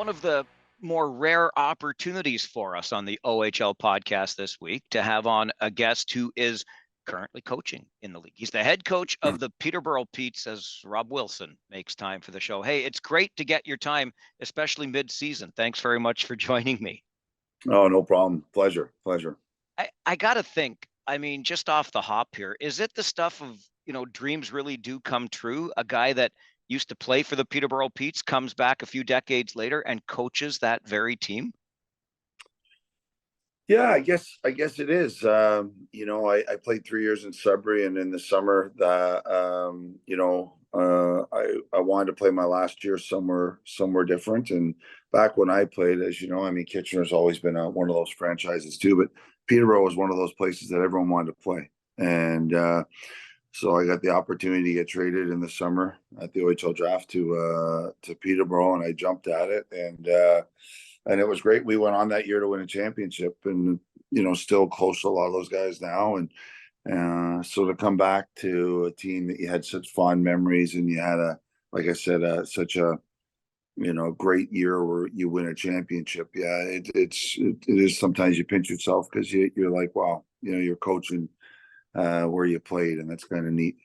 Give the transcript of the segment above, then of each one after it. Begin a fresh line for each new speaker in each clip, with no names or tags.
one of the more rare opportunities for us on the OHL podcast this week to have on a guest who is currently coaching in the league. He's the head coach of the Peterborough Petes as Rob Wilson makes time for the show. Hey, it's great to get your time, especially mid-season. Thanks very much for joining me.
Oh, no problem. Pleasure.
I got to think, I mean, just off the hop here, is it the stuff of, dreams really do come true? A guy that used to play for the Peterborough Petes comes back a few decades later and coaches that very team?
Yeah, I guess it is. I played 3 years in Sudbury, and in the summer, I wanted to play my last year somewhere different. And back when I played, as you know, I mean, Kitchener's always been one of those franchises too, but Peterborough was one of those places that everyone wanted to play. And so I got the opportunity to get traded in the summer at the OHL draft to Peterborough, and I jumped at it, and it was great. We went on that year to win a championship, and still close to a lot of those guys now. And so to come back to a team that you had such fond memories, and you had like I said, such a great year where you win a championship. Yeah, it is sometimes you pinch yourself because you're like, wow, you're coaching where you played, and that's kind of neat.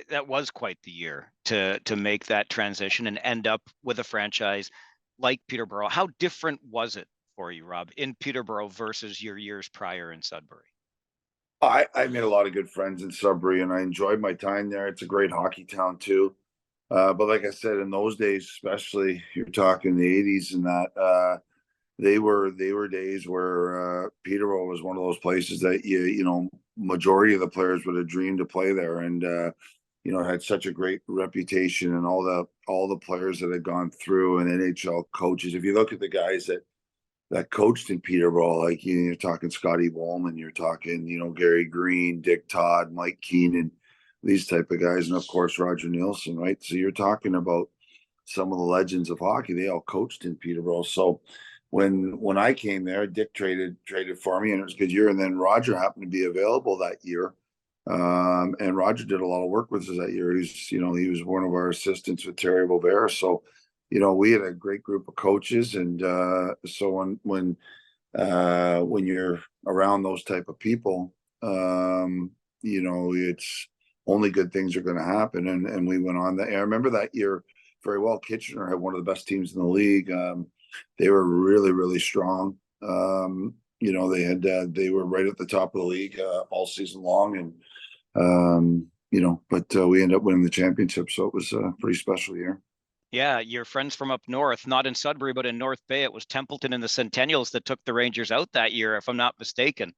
That was quite the year to make that transition and end up with a franchise like Peterborough. How different was it for you, Rob, in Peterborough versus your years prior in Sudbury?
I made a lot of good friends in Sudbury, and I enjoyed my time there. It's a great hockey town too. But like I said, in those days, especially you're talking the 80s and that, they were days where Peterborough was one of those places that majority of the players would have dreamed to play there, and it had such a great reputation, and all the players that had gone through, and NHL coaches. If you look at the guys that coached in Peterborough, like you're talking Scotty Bowman, you're talking Gary Green, Dick Todd, Mike Keenan, these type of guys, and of course Roger Nielsen, right? So you're talking about some of the legends of hockey. They all coached in Peterborough. So when I came there, Dick traded for me, and it was a good year. And then Roger happened to be available that year, and Roger did a lot of work with us that year. He was one of our assistants with Terry Bobert. So we had a great group of coaches, and so when you're around those type of people, it's only good things are going to happen. And we went on that. I remember that year very well. Kitchener had one of the best teams in the league. They were really, really strong. They were right at the top of the league all season long, and but we ended up winning the championship. So it was a pretty special year.
Yeah, your friends from up north, not in Sudbury, but in North Bay, it was Templeton and the Centennials that took the Rangers out that year, if I'm not mistaken.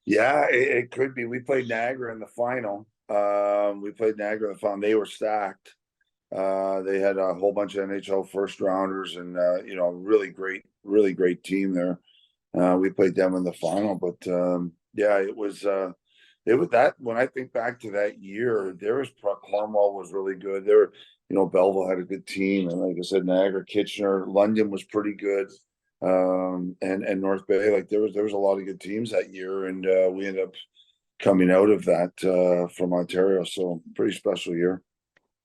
Yeah, it could be. We played Niagara in the final. They were stacked. They had a whole bunch of NHL first rounders, and really great team there. We played them in the final, but yeah, it was that. When I think back to that year, Cornwall was really good. Belleville had a good team, and like I said, Niagara, Kitchener, London was pretty good, and North Bay. Like there was a lot of good teams that year, and we ended up coming out of that from Ontario. So pretty special year.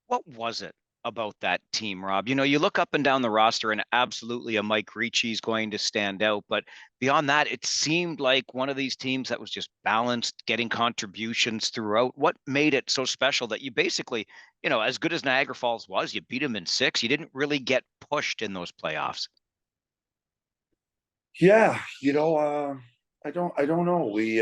What was it about that team, Rob? You look up and down the roster, and absolutely a Mike Ricci is going to stand out. But beyond that, it seemed like one of these teams that was just balanced, getting contributions throughout. What made it so special that you basically, as good as Niagara Falls was, you beat them in 6. You didn't really get pushed in those playoffs.
Yeah, I don't know. We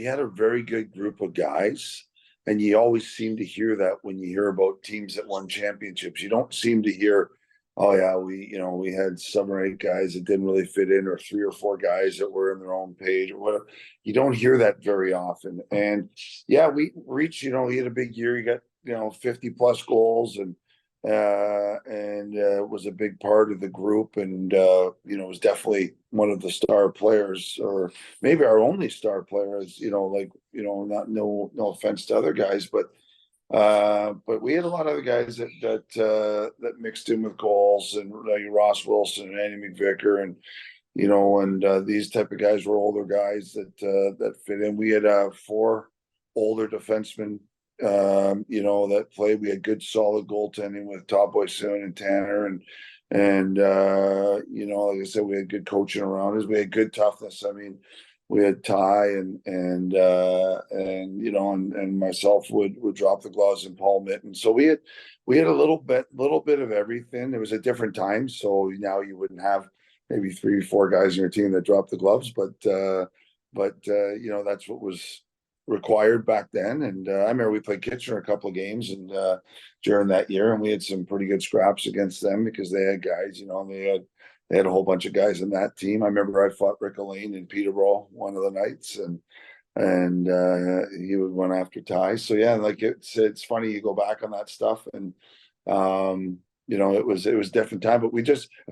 had a very good group of guys. And you always seem to hear that when you hear about teams that won championships. You don't seem to hear, oh yeah, we had 7 or 8 guys that didn't really fit in, or 3 or 4 guys that were in their own page or whatever. You don't hear that very often. And yeah, we reached, he had a big year. He got 50 plus goals, and was a big part of the group, and was definitely one of the star players, or maybe our only star player. Not no offense to other guys, but we had a lot of other guys that mixed in with goals, and like Ross Wilson and Andy McVicker, and these type of guys were older guys that fit in. We had 4 older defensemen that played. We had good solid goaltending with Top Boy Soon and Tanner, And like I said, we had good coaching around us. We had good toughness. I mean, we had Ty and myself would drop the gloves and Paul Mitten. So we had a little bit of everything. It was a different time, so now you wouldn't have maybe 3 or 4 guys in your team that dropped the gloves, but that's what was required back then. And I remember we played Kitchener a couple of games and during that year, and we had some pretty good scraps against them because they had guys, they had a whole bunch of guys in that team. I remember I fought Rick Elaine in Peterborough one of the nights, and he would run after Ty. So yeah, like it's funny you go back on that stuff, and it was different time, but I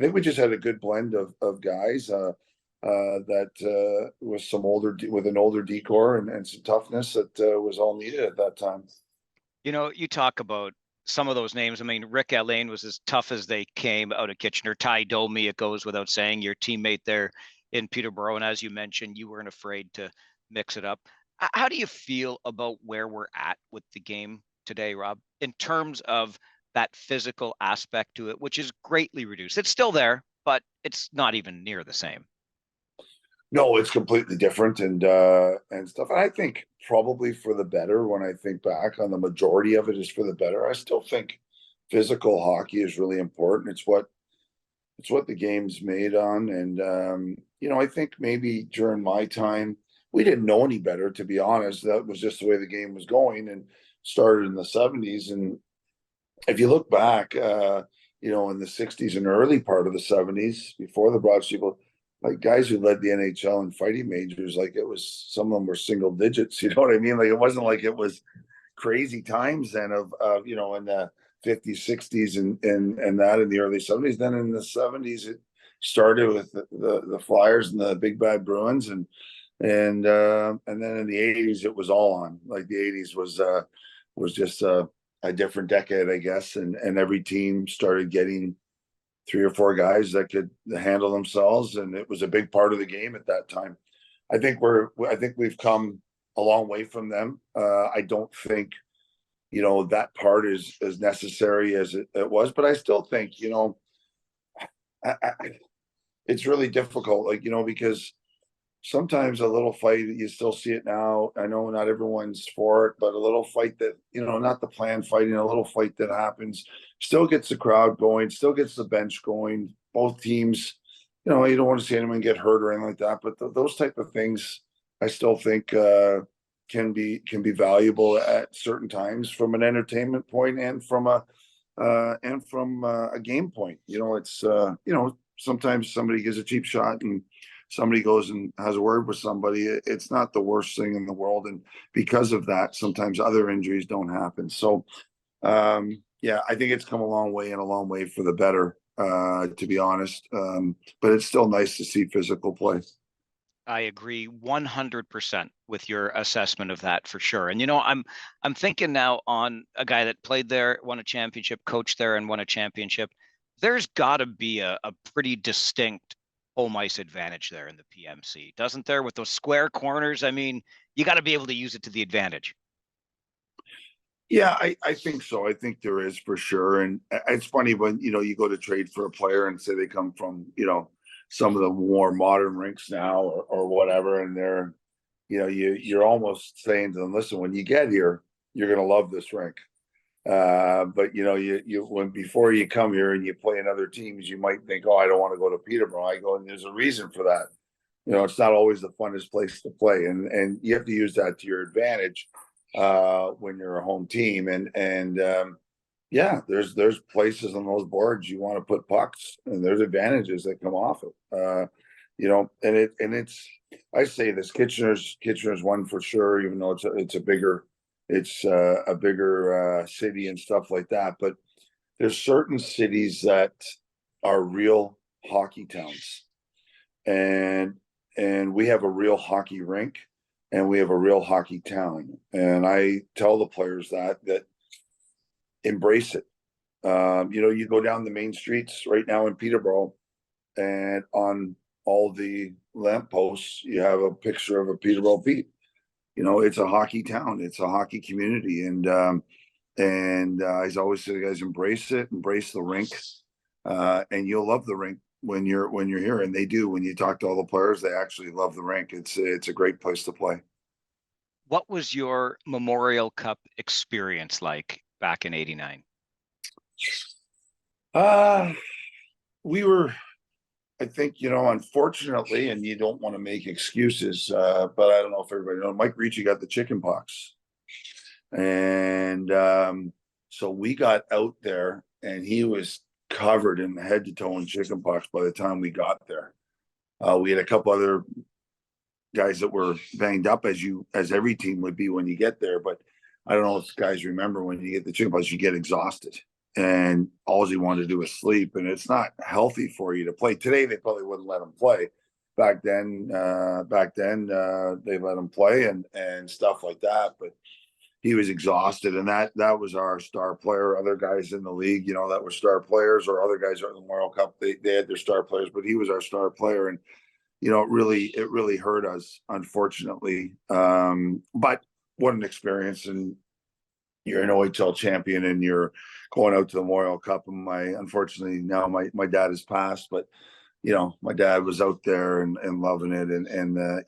think we just had a good blend of guys that was with an older decor and some toughness that was all needed at that time.
You talk about some of those names. I mean, Rick Elaine was as tough as they came out of Kitchener. Ty Domi, it goes without saying, your teammate there in Peterborough. And as you mentioned, you weren't afraid to mix it up. How do you feel about where we're at with the game today, Rob, in terms of that physical aspect to it, which is greatly reduced? It's still there, but it's not even near the same.
No, it's completely different and stuff. And I think probably for the better. When I think back on the majority of it is for the better. I still think physical hockey is really important. It's what the game's made on. And I think maybe during my time we didn't know any better, to be honest. That was just the way the game was going and started in the 70s. And if you look back in the 60s and early part of the 70s, before the Broad Street, like guys who led the NHL in fighting majors, like it was, some of them were single digits, you know what I mean? Like it wasn't like it was crazy times then of in the 50s, 60s and that in the early 70s. Then in the 70s, it started with the Flyers and the Big Bad Bruins and then in the 80s, it was all on. Like the 80s was just a different decade, I guess. And every team started getting 3 or 4 guys that could handle themselves, and it was a big part of the game at that time. I think we've come a long way from them. I don't think that part is as necessary as it was, but I still think it's really difficult, because sometimes a little fight, you still see it now. I know not everyone's for it, but a little fight that, not the planned fighting, a little fight that happens still gets the crowd going, still gets the bench going. Both teams, you don't want to see anyone get hurt or anything like that. But those type of things, I still think can be valuable at certain times from an entertainment point and from a game point. It's sometimes somebody gives a cheap shot and somebody goes and has a word with somebody. It's not the worst thing in the world, and because of that, sometimes other injuries don't happen. So I think it's come a long way and a long way for the better, to be honest. But it's still nice to see physical play.
I agree 100% with your assessment of that for sure. And I'm thinking now on a guy that played there, won a championship, coached there, and won a championship. There's got to be a pretty distinct home ice advantage there in the PMC, doesn't there? With those square corners, I mean, you got to be able to use it to the advantage.
Yeah, I think so. I think there is for sure. And it's funny when, you go to trade for a player and say they come from, some of the more modern rinks now or whatever. And they're, you're almost saying to them, listen, when you get here, you're going to love this rink. But when before you come here and you play in other teams, you might think, oh, I don't want to go to Peterborough. I go, and there's a reason for that. It's not always the funnest place to play, and you have to use that to your advantage when you're a home team. And there's places on those boards you want to put pucks, and there's advantages that come off it. It's I say this Kitchener's one for sure, even though it's a bigger city and stuff like that. But there's certain cities that are real hockey towns, and we have a real hockey rink, and we have a real hockey town. And I tell the players that embrace it. You go down the main streets right now in Peterborough, and on all the lampposts, you have a picture of a Peterborough Pete. It's a hockey town. It's a hockey community. And I always say, guys, embrace it, embrace the rink. and you'll love the rink when you're here. And they do. When you talk to all the players, they actually love the rink. It's a great place to play.
What was your Memorial Cup experience like back in '89?
Uh we were, I think, unfortunately, and you don't want to make excuses, but I don't know if everybody knows, Mike Ricci got the chicken pox. And so we got out there and he was covered in head to toe in chicken pox by the time we got there. We had a couple other guys that were banged up, as every team would be when you get there. But I don't know if guys remember, when you get the chicken pox, you get exhausted and all you want to do is sleep, and it's not healthy for you to play. Today they probably wouldn't let him play. Back then they let him play and stuff like that. But he was exhausted, and that was our star player. Other guys in the league, that were star players, or other guys in the World Cup, they had their star players, but he was our star player. And it really hurt us, unfortunately. But what an experience. And you're an OHL champion and you're going out to the Memorial Cup. And unfortunately now my dad has passed, but my dad was out there and loving it. And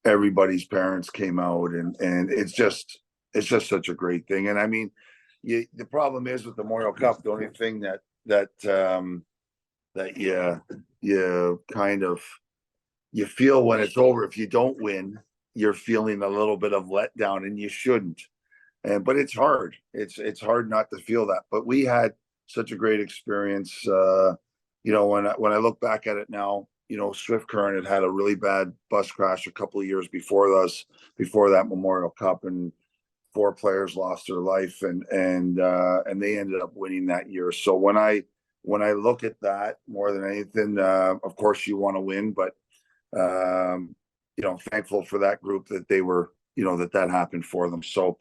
everybody's parents came out, and it's just such a great thing. And I mean, the problem is with the Memorial Cup, the only thing that you kind of, you feel when it's over, if you don't win, you're feeling a little bit of letdown, and you shouldn't. But it's hard. It's hard not to feel that. But we had such a great experience. When I look back at it now, Swift Current had a really bad bus crash a couple of years before that Memorial Cup, and 4 players lost their life, and they ended up winning that year. So when I look at that, more than anything, of course you want to win, but thankful for that group that they were, that happened for them. So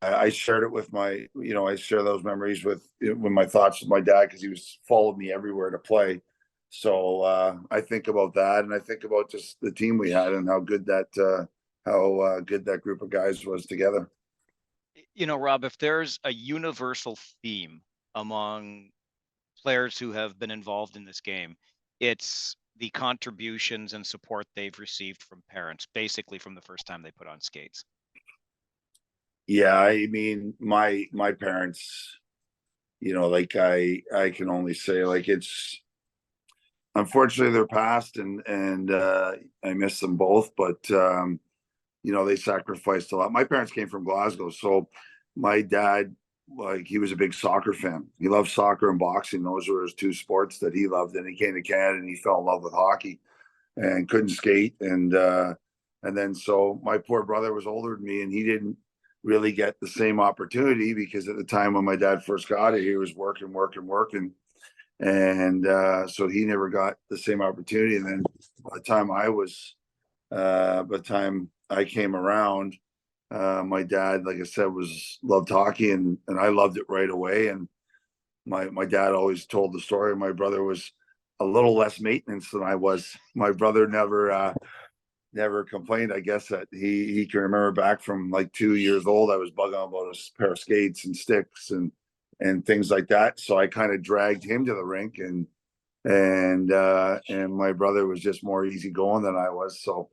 I shared it with I share those memories with my thoughts with my dad, because he was followed me everywhere to play. So I think about that, and I think about just the team we had and how good that group of guys was together.
Rob, if there's a universal theme among players who have been involved in this game, it's the contributions and support they've received from parents, basically from the first time they put on skates.
Yeah, I mean, my parents, like I can only say, like, it's, unfortunately they're passed, and I miss them both, but they sacrificed a lot. My parents came from Glasgow, so my dad, like, he was a big soccer fan. He loved soccer and boxing. Those were his 2 sports that he loved. And he came to Canada and he fell in love with hockey and couldn't skate. And then so my poor brother was older than me, and he didn't really get the same opportunity, because at the time when my dad first got it, he was working. And so he never got the same opportunity. And then by the time I came around, my dad, like I said, loved hockey, and I loved it right away. And my dad always told the story. My brother was a little less maintenance than I was. My brother never complained. I guess that he can remember back from like 2 years old, I was bugging about a pair of skates and sticks and things like that. So I kind of dragged him to the rink, and my brother was just more easygoing than I was. So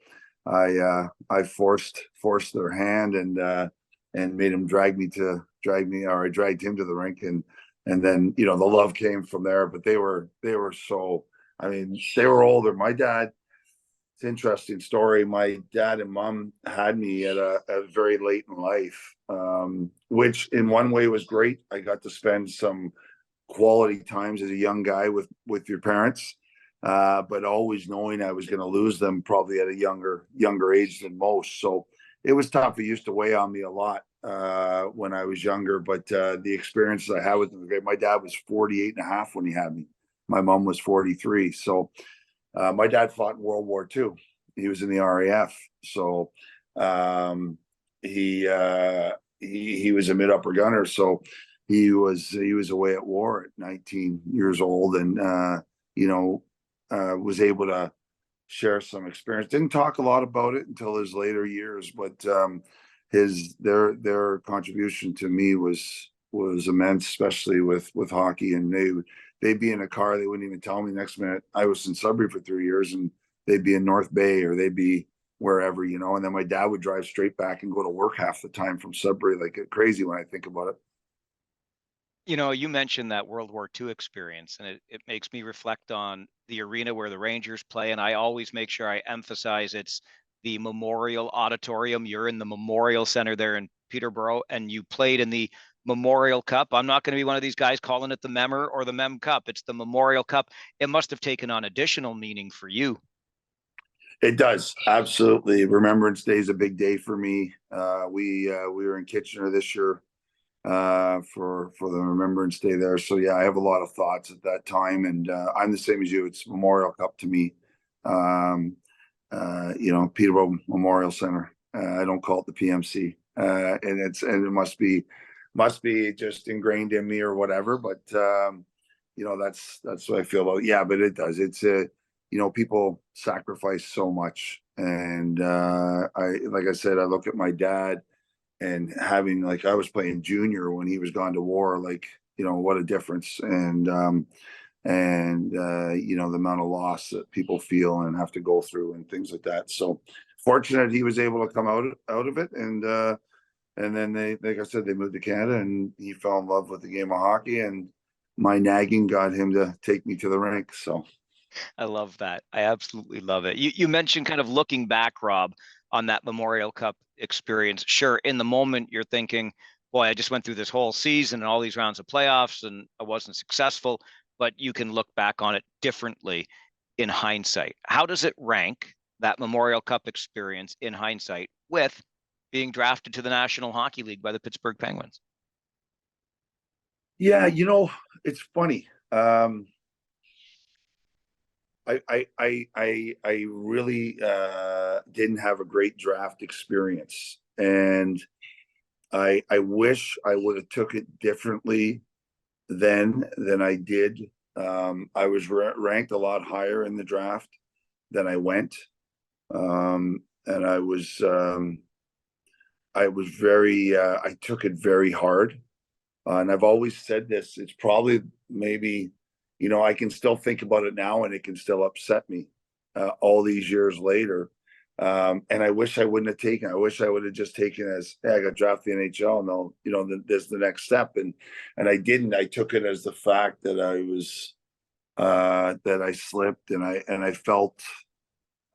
I forced their hand, and made him drag me, or I dragged him to the rink, and then the love came from there. But they were so, I mean, they were older. My dad, it's an interesting story. My dad and mom had me at a very late in life, which in one way was great. I got to spend some quality times as a young guy with your parents, but always knowing I was going to lose them probably at a younger age than most. So it was tough. It used to weigh on me a lot when I was younger, but the experiences I had with them were great. My dad was 48 and a half when he had me. My mom was 43. So my dad fought in World War II. He was in the RAF. So he was a mid-upper gunner. So he was away at war at 19 years old, and was able to share some experience. Didn't talk a lot about it until his later years, but their contribution to me was was immense, especially with hockey. And they'd be in a car, they wouldn't even tell me. Next minute, I was in Sudbury for 3 years, and they'd be in North Bay, or they'd be wherever, and then my dad would drive straight back and go to work half the time from Sudbury. Like, crazy when I think about it.
You mentioned that World War II experience, and it makes me reflect on the arena where the Rangers play. And I always make sure I emphasize it's the Memorial Auditorium. You're in the Memorial Center there in Peterborough, and you played in the Memorial Cup. I'm not going to be one of these guys calling it the Memmer or the Mem Cup. It's the Memorial Cup. It must have taken on additional meaning for you.
It does, absolutely. Remembrance Day is a big day for me. We were in Kitchener this year for the Remembrance Day there. So yeah, I have a lot of thoughts at that time, and I'm the same as you. It's Memorial Cup to me. Peterborough Memorial Center. I don't call it the PMC, and it must be just ingrained in me or whatever. But that's what I feel about it. Yeah, but it does. It's people sacrifice so much, and like I said, I look at my dad, and having, like, I was playing junior when he was gone to war, like, what a difference. And the amount of loss that people feel and have to go through and things like that. So fortunate he was able to come out of it. And then they, like I said, they moved to Canada, and he fell in love with the game of hockey, and my nagging got him to take me to the rink. So
I love that. I absolutely love it. You mentioned kind of looking back, Rob, on that Memorial Cup experience. Sure, in the moment you're thinking, boy, I just went through this whole season and all these rounds of playoffs and I wasn't successful, but you can look back on it differently in hindsight. How does it rank, that Memorial Cup experience, in hindsight, with being drafted to the National Hockey League by the Pittsburgh Penguins?
yeah, it's funny. I really didn't have a great draft experience, and I wish I would have took it differently then than I did. I was ranked a lot higher in the draft than I went, and I was very I took it very hard, and I've always said this. It's probably maybe. I can still think about it now, and it can still upset me all these years later. And I wish I wouldn't have taken. I wish I would have just taken as, hey, I got drafted in the NHL, and there's the next step. And I didn't. I took it as the fact that I was that I slipped, and I felt.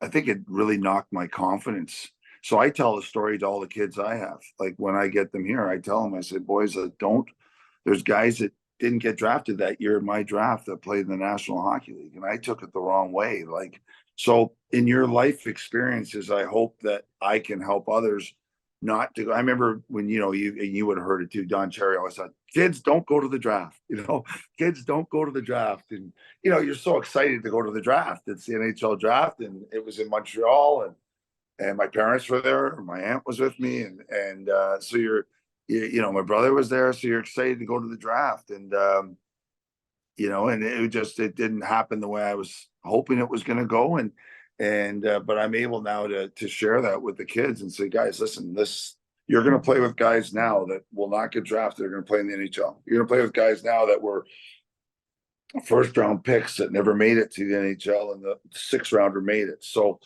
I think it really knocked my confidence. So I tell the story to all the kids I have. Like, when I get them here, I tell them, I say, boys, don't. There's guys that didn't get drafted that year in my draft that played in the National Hockey League, and I took it the wrong way. Like, so in your life experiences, I hope that I can help others not to. I remember when you would have heard it too. Don Cherry always said, "Kids, don't go to the draft." Kids don't go to the draft, and you're so excited to go to the draft. It's the NHL draft, and it was in Montreal, and my parents were there. My aunt was with me, and so my brother was there, so you're excited to go to the draft, and and it didn't happen the way I was hoping it was going to go, but I'm able now to share that with the kids and say, guys, listen, you're going to play with guys now that will not get drafted. They're going to play in the NHL. You're going to play with guys now that were first round picks that never made it to the NHL, and the sixth rounder made it. So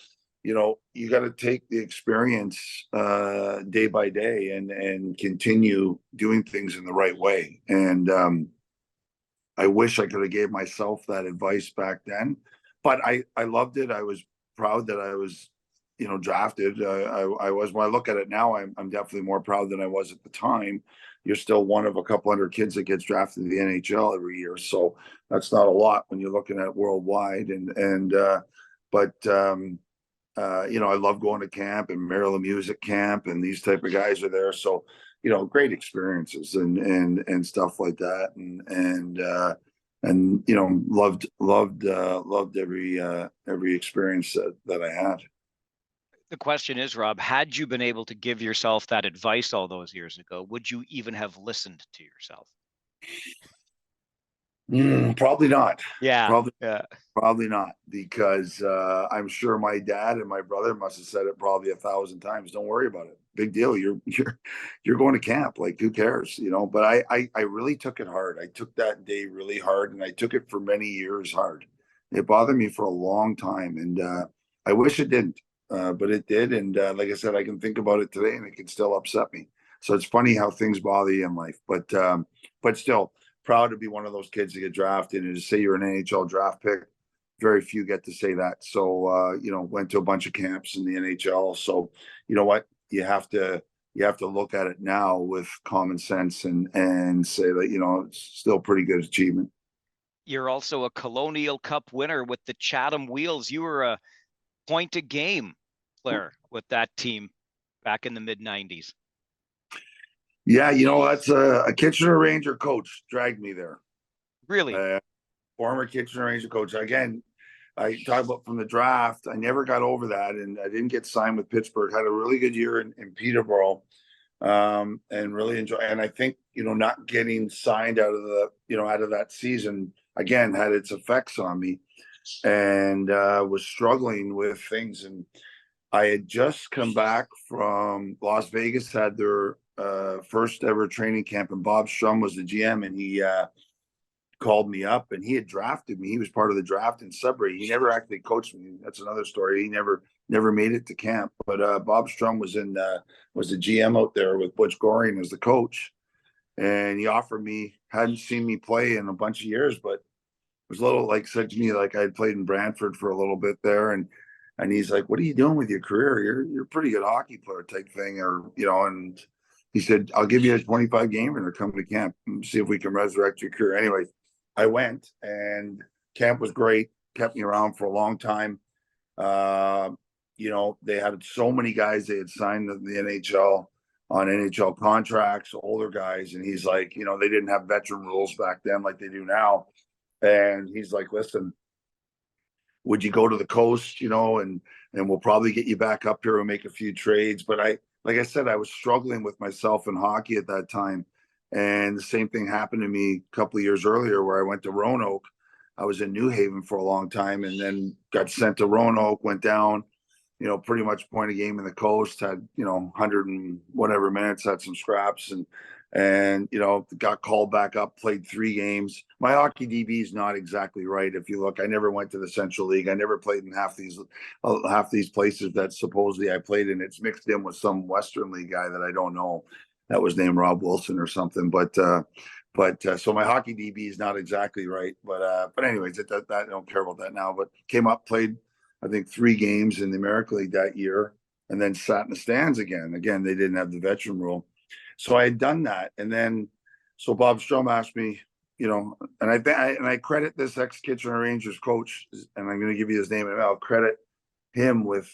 you got to take the experience day by day and continue doing things in the right way. And I wish I could have gave myself that advice back then, but I loved it. I was proud that I was, drafted. I was, when I look at it now, I'm definitely more proud than I was at the time. You're still one of a couple hundred kids that gets drafted to the NHL every year. So that's not a lot when you're looking at worldwide. I love going to camp and Maryland Music Camp, and these type of guys are there. So, great experiences and stuff like that. Loved every experience that I had.
The question is, Rob, had you been able to give yourself that advice all those years ago, would you even have listened to yourself?
Probably not.
Yeah.
Probably not, because I'm sure my dad and my brother must have said it probably 1,000 times. Don't worry about it. big deal. You're going to camp. Like, who cares, you know? But I really took it hard. I took that day really hard, and I took it for many years hard. It bothered me for a long time, and I wish it didn't, but it did. And like I said, I can think about it today, and it can still upset me. So it's funny how things bother you in life, but still proud to be one of those kids to get drafted and to say you're an NHL draft pick. Very few get to say that. So you know, went to a bunch of camps in the NHL. So you know what, you have to look at it now with common sense and say that, you know, it's still pretty good achievement.
You're also a Colonial Cup winner with the Chatham Wheels. You were a point a game player with that team back in the mid 90s.
Yeah, you know, that's a Kitchener Ranger coach dragged me there.
Really?
Former Kitchener Ranger coach. Again, I talk about from the draft. I never got over that, and I didn't get signed with Pittsburgh. Had a really good year in Peterborough, and really enjoy. And I think, you know, not getting signed out of that season again had its effects on me, and was struggling with things. And I had just come back from Las Vegas, had their first ever training camp, and Bob Strum was the GM, and he called me up, and he had drafted me. He was part of the draft in Sudbury. He never actually coached me. That's another story. He never made it to camp. But Bob Strum was the GM out there with Butch Goring as the coach, and he offered me. Hadn't seen me play in a bunch of years, but was a little, like, said to me, like, I had played in Brantford for a little bit there, and he's like, "What are you doing with your career? You're a pretty good hockey player," type thing, or, you know. And he said, "I'll give you a 25 game and come to camp and see if we can resurrect your career." Anyway, I went, and camp was great. Kept me around for a long time. Uh, you know, they had so many guys they had signed to the NHL on NHL contracts, older guys, and he's like, you know, they didn't have veteran rules back then like they do now. And he's like, "Listen, would you go to the coast, you know, and we'll probably get you back up here and make a few trades." But like I said, I was struggling with myself in hockey at that time. And the same thing happened to me a couple of years earlier where I went to Roanoke. I was in New Haven for a long time, and then got sent to Roanoke, went down, you know, pretty much point a game in the coast, had, you know, 100 and whatever minutes, had some scraps, and you know, got called back up, played 3 games. My hockey DB is not exactly right. If you look, I never went to the Central League. I never played in half these places that supposedly I played in. It's mixed in with some Western League guy that I don't know, that was named Rob Wilson or something. But so my hockey DB is not exactly right. But anyways, I don't care about that now. But came up, played, I think, 3 games in the American League that year, and then sat in the stands again. Again, they didn't have the veteran rule. So I had done that. And then, so Bob Strum asked me, you know, and I credit this ex-Kitchener Rangers coach, and I'm going to give you his name, and I'll credit him with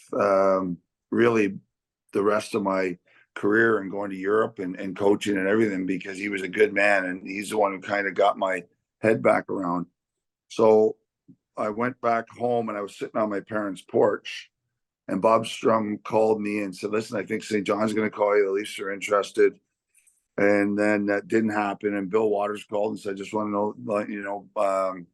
really the rest of my career and going to Europe and coaching and everything, because he was a good man, and he's the one who kind of got my head back around. So I went back home, and I was sitting on my parents' porch, and Bob Strum called me and said, "Listen, I think St. John's going to call you. The Leafs are interested." And then that didn't happen. And Bill Waters called and said, "Just want to know, you know, Bob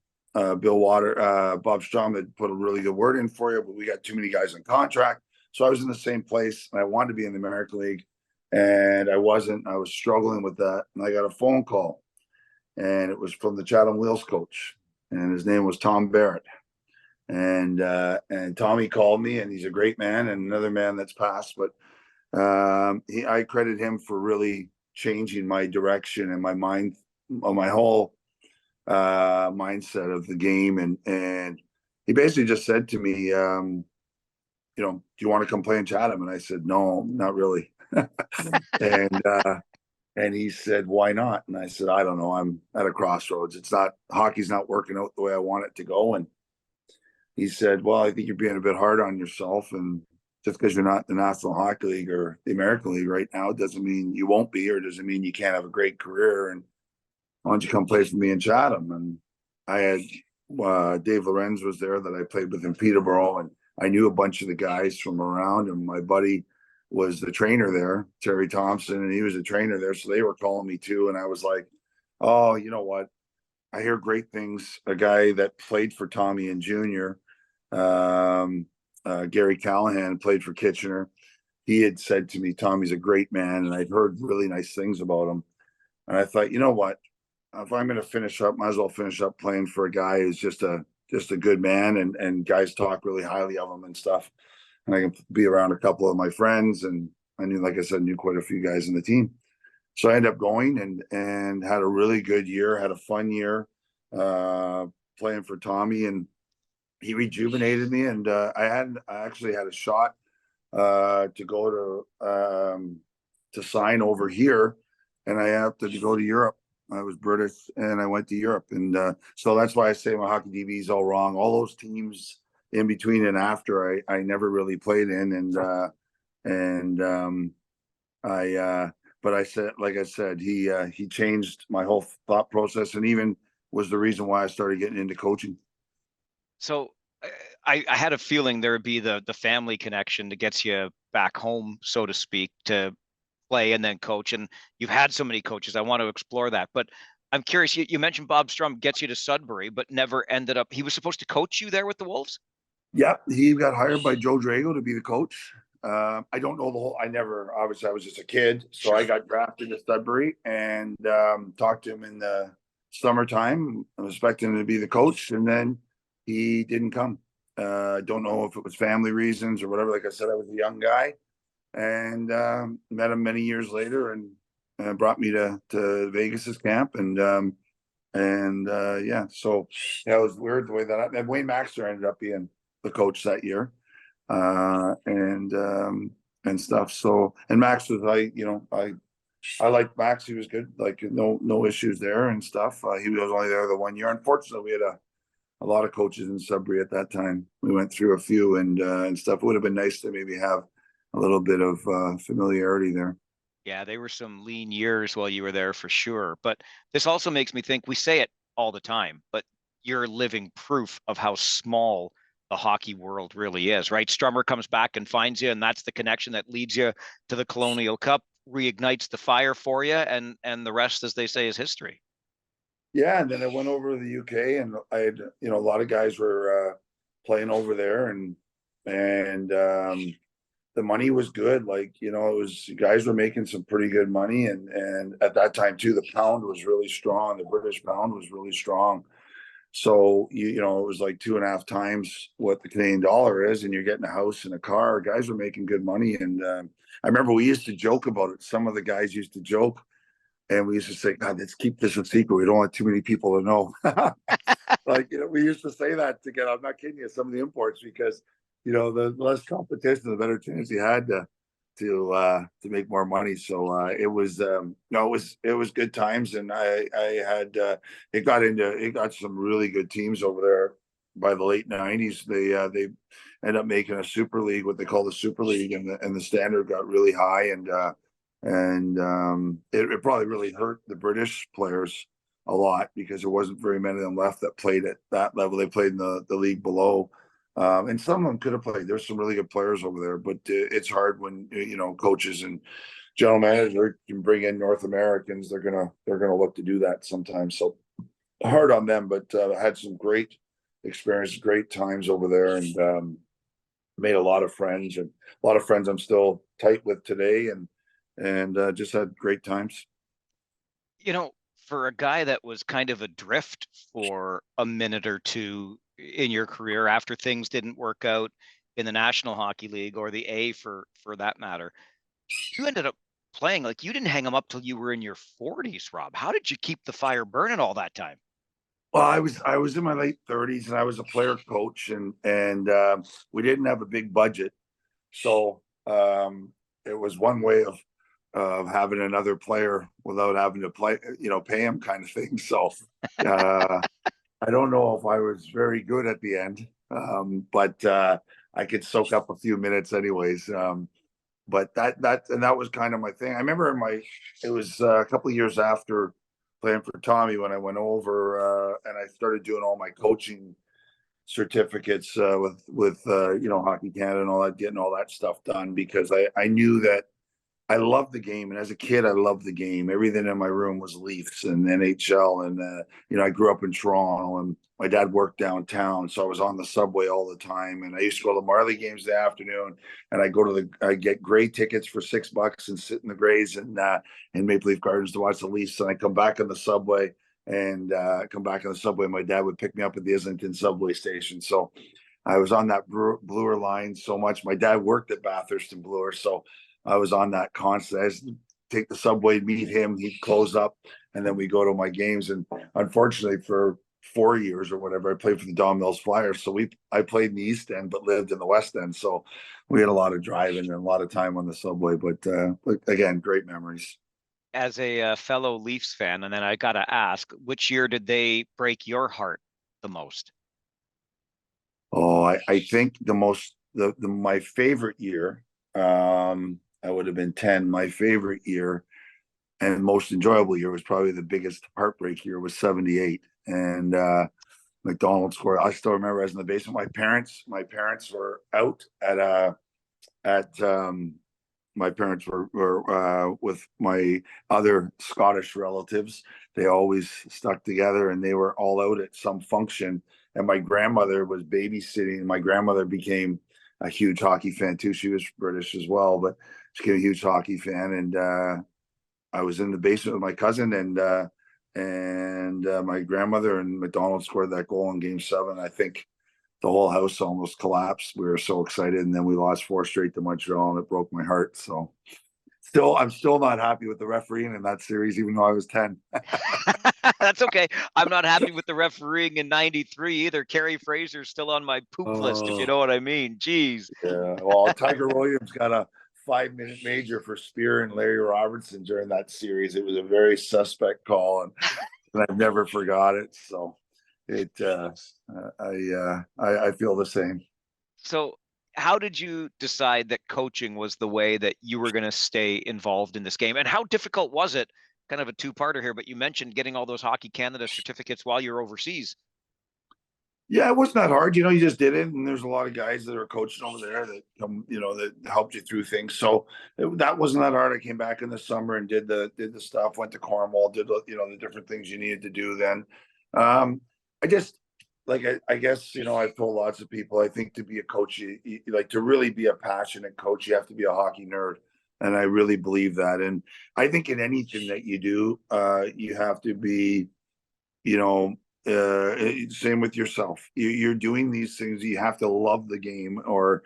Strum had put a really good word in for you, but we got too many guys on contract." So I was in the same place, and I wanted to be in the American League, and I wasn't. I was struggling with that. And I got a phone call, and it was from the Chatham Wheels coach, and his name was Tom Barrett. And Tommy called me, and he's a great man, and another man that's passed, but I credit him for really changing my direction and my mind, my whole mindset of the game. And he basically just said to me, you know, "Do you want to come play in Chatham?" And I said, "No, not really." and and he said, "Why not?" And I said, "I don't know. I'm at a crossroads. Hockey's not working out the way I want it to go." And he said, "Well, I think you're being a bit hard on yourself, and just because you're not in the National Hockey League or the American League right now doesn't mean you won't be, or doesn't mean you can't have a great career. And why don't you come play for me in Chatham?" And I had Dave Lorenz was there that I played with in Peterborough, and I knew a bunch of the guys from around, and my buddy was the trainer there, Terry Thompson, and he was a trainer there. So they were calling me too. And I was like, "Oh, you know what? I hear great things." A guy that played for Tommy and Junior, Gary Callahan, played for Kitchener. he had said to me, Tommy's a great man, and I'd heard really nice things about him. And I thought, you know what? If I'm going to finish up, might as well finish up playing for a guy who's just a good man, and guys talk really highly of him and stuff. And I can be around a couple of my friends, and I knew, like I said, knew quite a few guys in the team. So I ended up going and had a really good year, had a fun year playing for Tommy, and he rejuvenated me. And I actually had a shot to go to sign over here, and I had to go to Europe. I was British, and I went to Europe, and so that's why I say my hockey DB is all wrong. All those teams in between and after, I never really played in, and but I said, like I said, he changed my whole thought process, and even was the reason why I started getting into coaching.
So I had a feeling there would be the family connection that gets you back home, so to speak, to play and then coach. And you've had so many coaches. I want to explore that. But I'm curious, you mentioned Bob Strum gets you to Sudbury, but never ended up. He was supposed to coach you there with the Wolves?
Yeah, he got hired by Joe Drago to be the coach. I don't know the whole. Obviously, I was just a kid, so I got drafted to Sudbury and talked to him in the summertime. I was expecting him to be the coach, and then he didn't come. I don't know if it was family reasons or whatever. Like I said, I was a young guy, and met him many years later, and brought me to Vegas's camp, and yeah, so that was weird the way that and Wayne Maxter ended up being the coach that year, and stuff. So, and Max was, I liked Max. He was good, like no issues there and stuff. He was only there the 1 year. Unfortunately, we had a lot of coaches in Sudbury at that time. We went through a few and stuff. It would have been nice to maybe have a little bit of familiarity there.
Yeah, they were some lean years while you were there for sure. But this also makes me think, we say it all the time, but you're living proof of how small the hockey world really is, right? Strummer comes back and finds you, and that's the connection that leads you to the Colonial Cup, reignites the fire for you, and the rest, as they say, is history.
Yeah, and then I went over to the UK, and I had, a lot of guys were playing over there, and the money was good. Like, it was, guys were making some pretty good money, and at that time too, the pound was really strong. The British pound was really strong. So it was like 2.5 times what the Canadian dollar is, and you're getting a house and a car. Guys were making good money, and I remember we used to joke about it. Some of the guys used to joke, and we used to say, "God, let's keep this a secret. We don't want too many people to know." Like, we used to say that to get. I'm not kidding you. Some of the imports, because the less competition, the better chance you had to make more money. So it was no, it was good times, and I had it got some really good teams over there by the late '90s. They ended up making a super league, what they call the Super League, and the standard got really high, and it probably really hurt the British players a lot, because there wasn't very many of them left that played at that level. They played in the league below. And some of them could have played. There's some really good players over there, but it's hard when coaches and general managers can bring in North Americans. They're gonna look to do that sometimes. So hard on them, but I had some great experiences, great times over there, and made a lot of friends, and a lot of friends I'm still tight with today, and just had great times.
For a guy that was kind of adrift for a minute or two in your career after things didn't work out in the National Hockey League, or the A for that matter, you ended up playing. Like, you didn't hang them up till you were in your 40s, Rob. How did you keep the fire burning all that time?
Well, I was in my late 30s, and I was a player coach, and we didn't have a big budget, so it was one way of having another player without having to pay him, kind of thing. So I don't know if I was very good at the end, but I could soak up a few minutes anyways. But that was kind of my thing. I remember it was a couple of years after playing for Tommy when I went over and I started doing all my coaching certificates with Hockey Canada and all that, getting all that stuff done, because I knew that I love the game, and as a kid, I loved the game. Everything in my room was Leafs and NHL, and I grew up in Toronto, and my dad worked downtown, so I was on the subway all the time. And I used to go to the Marley games in the afternoon, and I get Grey tickets for $6 and sit in the Grays and in Maple Leaf Gardens to watch the Leafs. And I come back on the subway, and my dad would pick me up at the Islington subway station. So I was on that Bloor line so much. My dad worked at Bathurst and Bloor, so I was on that constant. I used to take the subway, meet him, he'd close up, and then we go to my games. And unfortunately, for 4 years or whatever, I played for the Don Mills Flyers. So I played in the East End, but lived in the West End. So we had a lot of driving and a lot of time on the subway. But again, great memories.
As a fellow Leafs fan, and then I got to ask, which year did they break your heart the most?
Oh, I think my favorite year, I would have been 10. My favorite year and most enjoyable year was probably the biggest heartbreak year was 78. And McDonald scored. I still remember I was in the basement. My parents were out at my parents were with my other Scottish relatives. They always stuck together, and they were all out at some function. And my grandmother was babysitting. My grandmother became a huge hockey fan too. She was British as well, but she became a huge hockey fan. And I was in the basement with my cousin, and my grandmother, and McDonald scored that goal in Game 7. I think the whole house almost collapsed. We were so excited, and then we lost 4 straight to Montreal, and it broke my heart. So I'm still not happy with the refereeing in that series, even though I was 10.
That's okay. I'm not happy with the refereeing in '93 either. Kerry Fraser's still on my poop list, if you know what I mean. Jeez.
Yeah. Well, Tiger Williams got a 5-minute major for Spear and Larry Robertson during that series. It was a very suspect call, and I've never forgot it. So I feel the same.
So how did you decide that coaching was the way that you were going to stay involved in this game? And how difficult was it? Kind of a two-parter here, but you mentioned getting all those Hockey Canada certificates while you're overseas.
Yeah, it wasn't that hard. You just did it, and there's a lot of guys that are coaching over there that that helped you through things. So that wasn't that hard. I came back in the summer and did the stuff. Went to Cornwall, did the different things you needed to do. Then, I just I guess I've told lots of people. I think to be a coach, you like to really be a passionate coach. You have to be a hockey nerd, and I really believe that. And I think in anything that you do, you have to be, you know same with yourself. You're doing these things, you have to love the game, or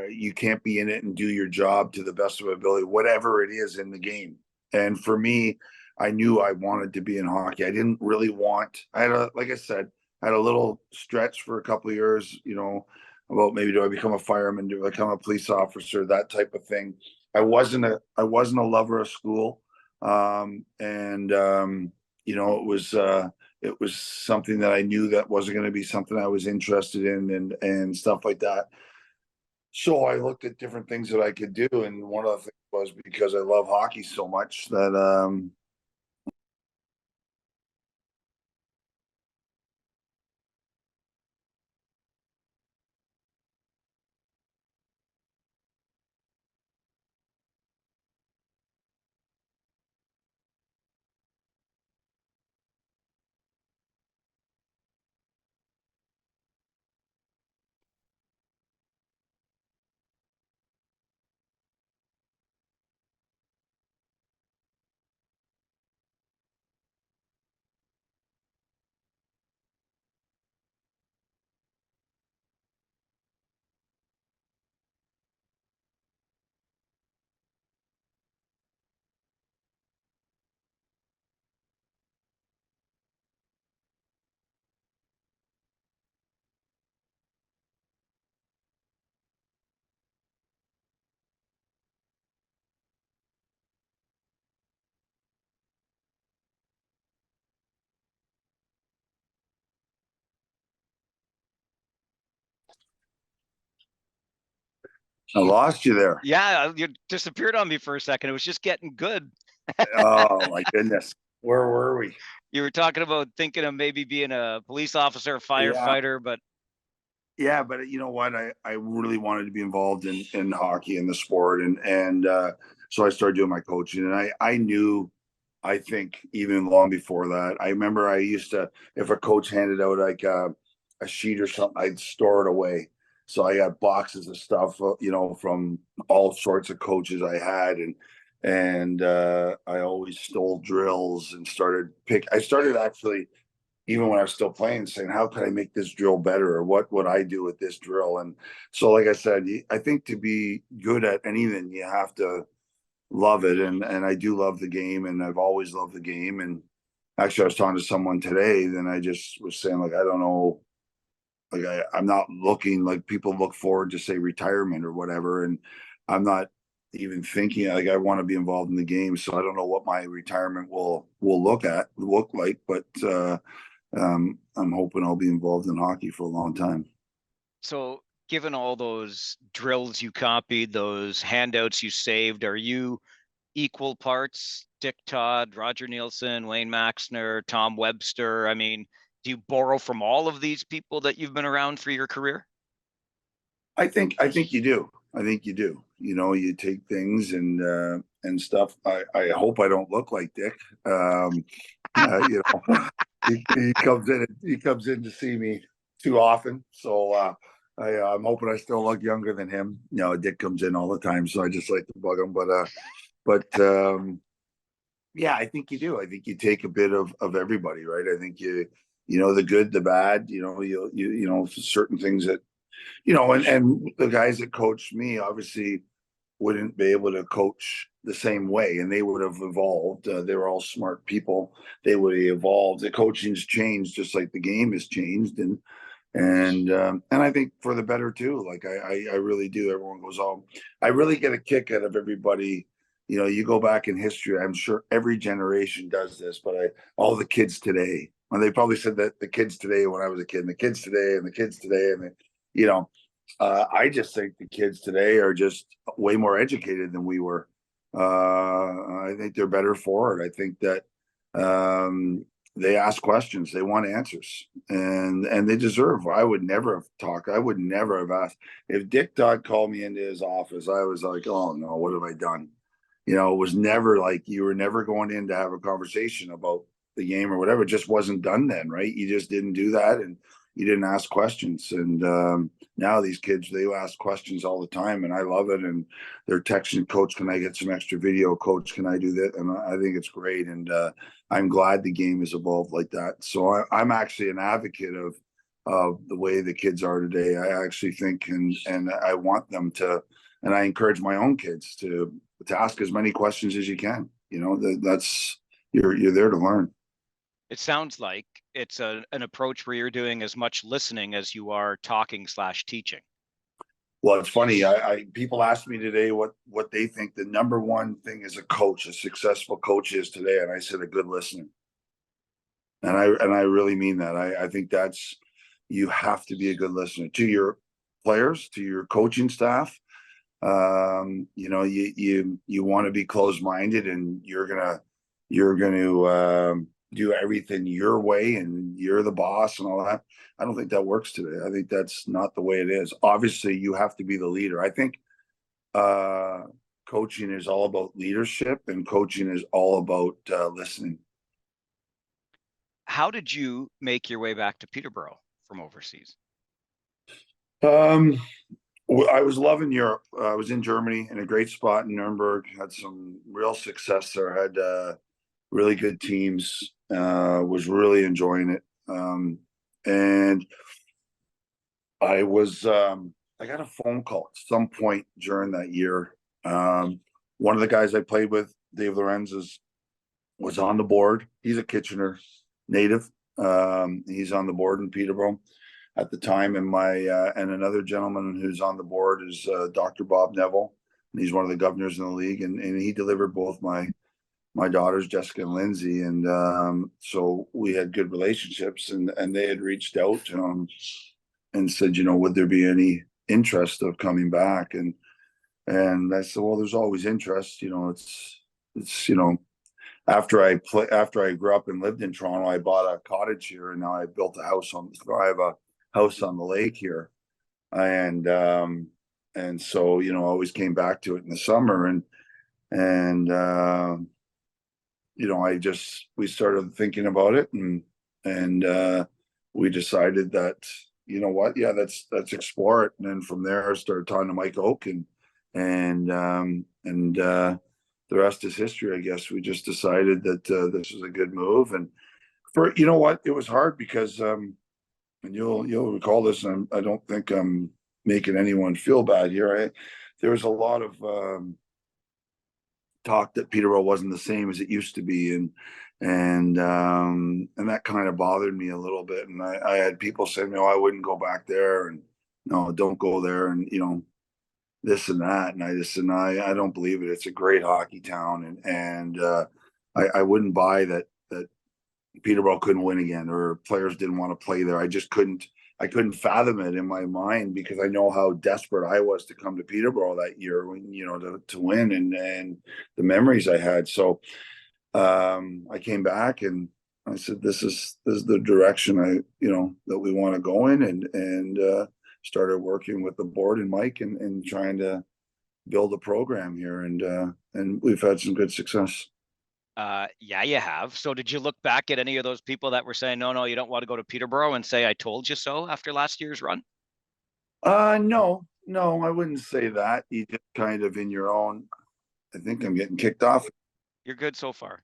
you can't be in it and do your job to the best of ability, whatever it is in the game. And for me, I knew I wanted to be in hockey. I didn't really want, like I said, I had a little stretch for a couple of years, about maybe do I become a fireman, do I become a police officer, that type of thing. I wasn't a lover of school. And it was something that I knew that wasn't going to be something I was interested in, and stuff like that. So I looked at different things that I could do, and one of the things was, because I love hockey so much, that I lost you there.
Yeah, you disappeared on me for a second. It was just getting good.
Oh my goodness, where were we?
You were talking about thinking of maybe being a police officer,
Yeah,
firefighter, but
Yeah, but you know what? I really wanted to be involved in hockey and the sport, and so I started doing my coaching, and I knew, I think even long before that, I remember I used to, if a coach handed out like a sheet or something, I'd store it away. So I got boxes of stuff, from all sorts of coaches I had, and I always stole drills and I started actually, even when I was still playing, saying, how can I make this drill better? Or what would I do with this drill? And so, like I said, I think to be good at anything, you have to love it. And I do love the game, and I've always loved the game. And actually, I was talking to someone today, then I just was saying, like, I don't know, like I'm not looking, like people look forward to say retirement or whatever. And I'm not even thinking, like, I want to be involved in the game. So I don't know what my retirement will look like, but I'm hoping I'll be involved in hockey for a long time.
So, given all those drills you copied, those handouts you saved, are you equal parts Dick Todd, Roger Nielsen, Wayne Maxner, Tom Webster? I mean, do you borrow from all of these people that you've been around for your career?
I think you do. I think you do. You take things and stuff. I hope I don't look like Dick. He comes in to see me too often, so I'm hoping I still look younger than him. Dick comes in all the time, so I just like to bug him. But yeah, I think you do. I think you take a bit of everybody, right? I think the good, the bad. Certain things that and the guys that coached me obviously wouldn't be able to coach the same way, and they would have evolved. They were all smart people. They would have evolved. The coaching's changed, just like the game has changed, and I think for the better too. Like I really do. Everyone goes, "Oh, I really get a kick out of everybody." You go back in history. I'm sure every generation does this, but all the kids today, and they probably said that the kids today when I was a kid, and the kids today, and the kids today, you know, I just think the kids today are just way more educated than we were. I think they're better for it. I think that they ask questions, they want answers, and they deserve. I would never have talked. I would never have asked. If Dick Dodd called me into his office, I was like, "Oh no, what have I done?" It was never like you were never going in to have a conversation about the game or whatever. It just wasn't done then, right? You just didn't do that, and you didn't ask questions. And now these kids, they ask questions all the time, and I love it. And they're texting, "Coach, can I get some extra video? Coach, can I do that?" And I think it's great. And I'm glad the game has evolved like that. So I'm actually an advocate of the way the kids are today. I actually think, and I want them to, and I encourage my own kids to ask as many questions as you can. That's you're there to learn.
It sounds like it's an approach where you're doing as much listening as you are talking/teaching.
Well, it's funny. I people asked me today what they think the number one thing as a coach, a successful coach, is today, and I said a good listener. And I really mean that. I think that's, you have to be a good listener to your players, to your coaching staff. You want to be closed minded, and you're gonna do everything your way, and you're the boss and all that. I don't think that works today. I think that's not the way it is. Obviously, you have to be the leader. I think uh, coaching is all about leadership, and coaching is all about listening.
How did you make your way back to Peterborough from overseas?
Um, I was loving Europe. I was in Germany in a great spot in Nuremberg. Had some real success there. Had really good teams. Was really enjoying it. And I got a phone call at some point during that year. One of the guys I played with, Dave Lorenz, was on the board. He's a Kitchener native. He's on the board in Peterborough at the time, and and another gentleman who's on the board is Dr. Bob Neville, and he's one of the governors in the league, and he delivered both my daughters, Jessica and Lindsay, and so we had good relationships, and they had reached out and said, would there be any interest of coming back? And I said, well, there's always interest. It's after I grew up and lived in Toronto, I bought a cottage here, and now I built a house I have a house on the lake here. And so, you know, I always came back to it in the summer, and you know, we started thinking about it, and we decided that, you know what, yeah, let's explore it. And then from there, I started talking to Mike Oak, and the rest is history, I guess. We just decided that this was a good move. And you know what, it was hard because and you'll recall this, and I don't think I'm making anyone feel bad here. There was a lot of talk that Peterborough wasn't the same as it used to be, and that kind of bothered me a little bit. And I had people saying, "No, I wouldn't go back there," and "No, don't go there," and you know, this and that. And I just said, "No, I don't believe it. It's a great hockey town, and I wouldn't buy that Peterborough couldn't win again, or players didn't want to play there. I couldn't fathom it in my mind, because I know how desperate I was to come to Peterborough that year, when, you know, to win, and the memories I had. So I came back and I said, this is the direction that we want to go in, and started working with the board and Mike, and trying to build a program here, and we've had some good success.
Yeah, you have. So did you look back at any of those people that were saying, no, you don't want to go to Peterborough, and say, I told you so after last year's run?
No, I wouldn't say that. You just kind of in your own. I think I'm getting kicked off.
You're good so far.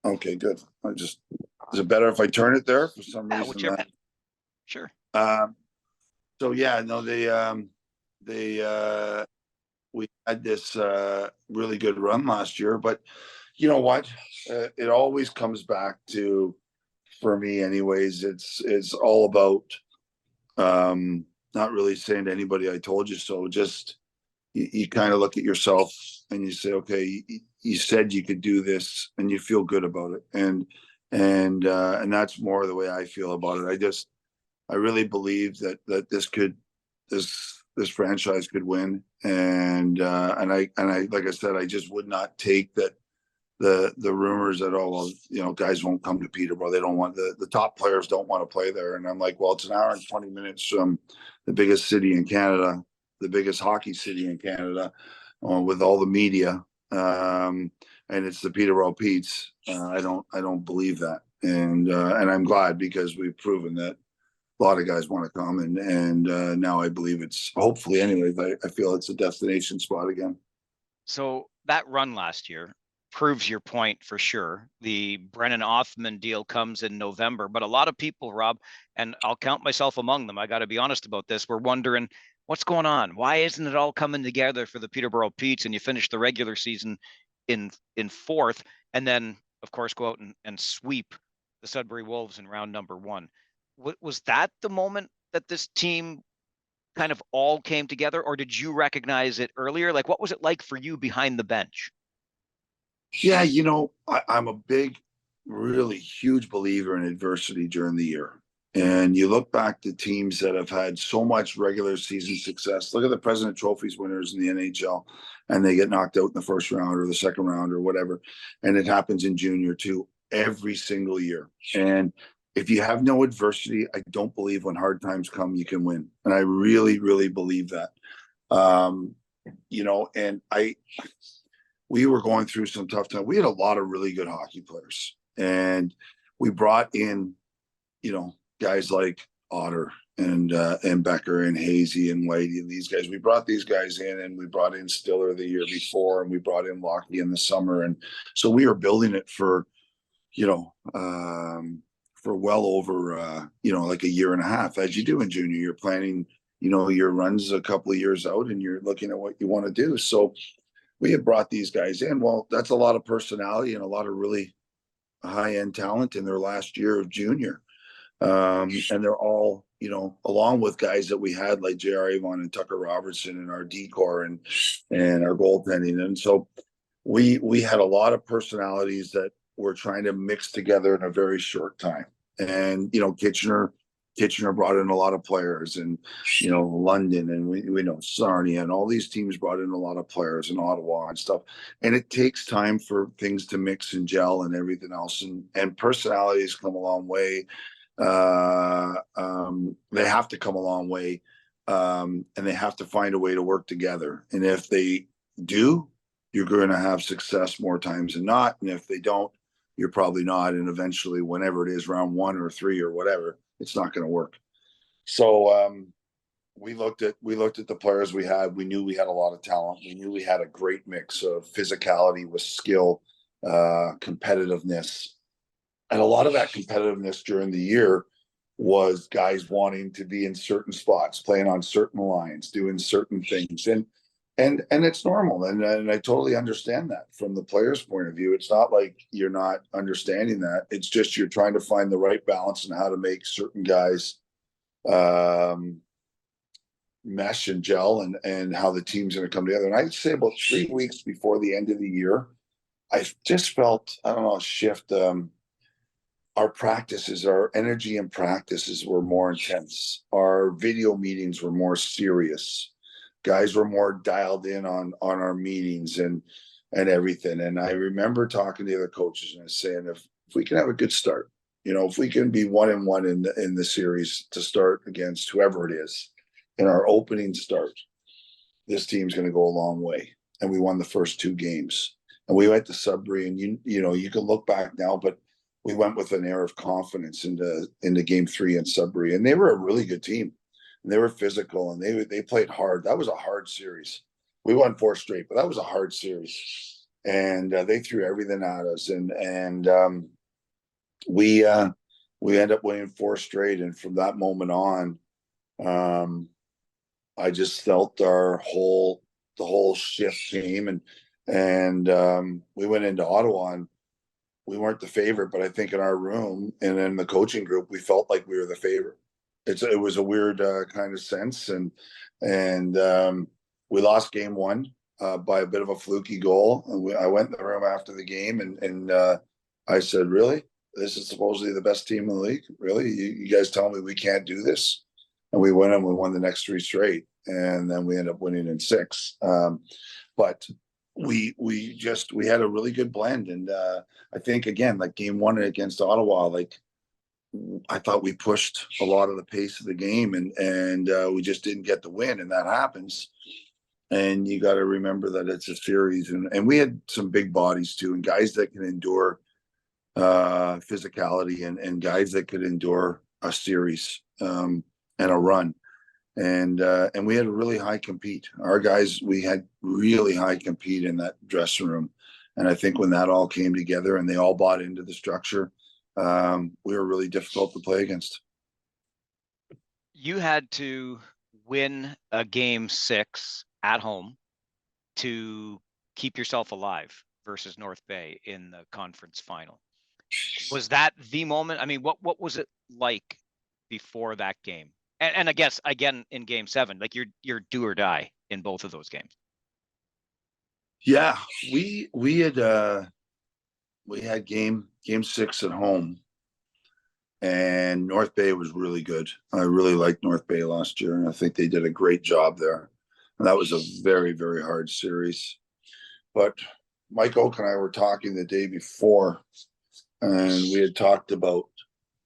Okay, good. Is it better if I turn it there for some
Yeah,
reason?
whichever. Sure.
So yeah, no, they we had this really good run last year, but you know what? It always comes back to, for me anyways, it's all about not really saying to anybody, I told you so. Just you kind of look at yourself and you say, okay, you said you could do this, and you feel good about it. And that's more the way I feel about it. I really believe that this franchise could win. And I like I said, I just would not take that the rumors that, oh well, you know, guys won't come to Peterborough, they don't want, the top players don't want to play there. And I'm like, well, it's an hour and 20 minutes from the biggest city in Canada, the biggest hockey city in Canada, with all the media, and it's the Peterborough Petes. I don't believe that, and I'm glad, because we've proven that a lot of guys want to come, and now I believe it's, hopefully anyways, I feel it's a destination spot again.
So that run last year proves your point for sure. The Brennan Othman deal comes in November, but a lot of people, Rob, and I'll count myself among them, I got to be honest about this, we're wondering what's going on. Why isn't it all coming together for the Peterborough Petes? And you finish the regular season in fourth, and then of course go out and sweep the Sudbury Wolves in round number one. Was that the moment that this team kind of all came together, or did you recognize it earlier? Like, what was it like for you behind the bench?
Yeah, you know, I'm a big, really huge believer in adversity during the year. And you look back to teams that have had so much regular season success. Look at the President Trophies winners in the NHL, and they get knocked out in the first round or the second round or whatever. And it happens in junior too, every single year. And if you have no adversity, I don't believe when hard times come, you can win. And I really, really believe that. You know, and we were going through some tough time. We had a lot of really good hockey players, and we brought in, you know, guys like Otter and Becker and Hazy and Whitey and these guys. We brought these guys in, and we brought in Stiller the year before, and we brought in Lockie in the summer. And so we were building it for, you know, for well over, you know, like a year and a half. As you do in junior, you're planning, you know, your runs a couple of years out, and you're looking at what you want to do. So we had brought these guys in. Well, that's a lot of personality and a lot of really high end talent in their last year of junior. And they're all, you know, along with guys that we had like J.R. Avon and Tucker Robertson and our decor and our goaltending. And so we had a lot of personalities that were trying to mix together in a very short time. And, you know, Kitchener brought in a lot of players, and, you know, London, and we know Sarnia, and all these teams brought in a lot of players, in Ottawa and stuff. And it takes time for things to mix and gel and everything else. And personalities come a long way. They have to come a long way and they have to find a way to work together. And if they do, you're going to have success more times than not. And if they don't, you're probably not. And eventually, whenever it is, round 1 or 3 or whatever, it's not going to work. So we looked at the players we had. We knew we had a lot of talent. We knew we had a great mix of physicality with skill, competitiveness, and a lot of that competitiveness during the year was guys wanting to be in certain spots, playing on certain lines, doing certain things, and it's normal, and I totally understand that from the player's point of view. It's not like you're not understanding that. It's just you're trying to find the right balance and how to make certain guys mesh and gel, and how the team's going to come together. And I'd say about 3 weeks before the end of the year, I just felt, I don't know, a shift. Our practices, our energy and practices were more intense. Our video meetings were more serious. Guys were more dialed in on our meetings and everything. And I remember talking to the other coaches and saying, if we can have a good start, if we can be 1-1 in the series to start against whoever it is in our opening start, this team's going to go a long way. And we won the first 2 games. And we went to Sudbury, and you can look back now, but we went with an air of confidence into game 3 in Sudbury, and they were a really good team, and they were physical, and they played hard. That was a hard series. We won 4 straight, but that was a hard series, and they threw everything at us, and we ended up winning 4 straight. And from that moment on, I just felt the whole shift came, and we went into Ottawa, and we weren't the favorite, but I think in our room and in the coaching group, we felt like we were the favorite. It was a weird kind of sense, and we lost game 1 by a bit of a fluky goal. And I went in the room after the game, and I said, "Really? This is supposedly the best team in the league? Really? You guys tell me we can't do this?" And we went, and we won the next 3 straight, and then we ended up winning in 6. But we had a really good blend, and I think, again, like game 1 against Ottawa, like I thought we pushed a lot of the pace of the game, and we just didn't get the win, and that happens. And you got to remember that it's a series, and we had some big bodies too, and guys that can endure physicality, and guys that could endure a series and a run. And we had a really high compete. Our guys, we had really high compete in that dressing room. And I think when that all came together and they all bought into the structure, we were really difficult to play against.
You had to win a game 6 at home to keep yourself alive versus North Bay in the conference final. Was that the moment? I mean, what was it like before that game? And I guess, again, in game 7, like you're do or die in both of those games.
Yeah, we had game 6 at home, and North Bay was really good. I really liked North Bay last year, and I think they did a great job there. And that was a very, very hard series. But Mike Oak and I were talking the day before, and we had talked about,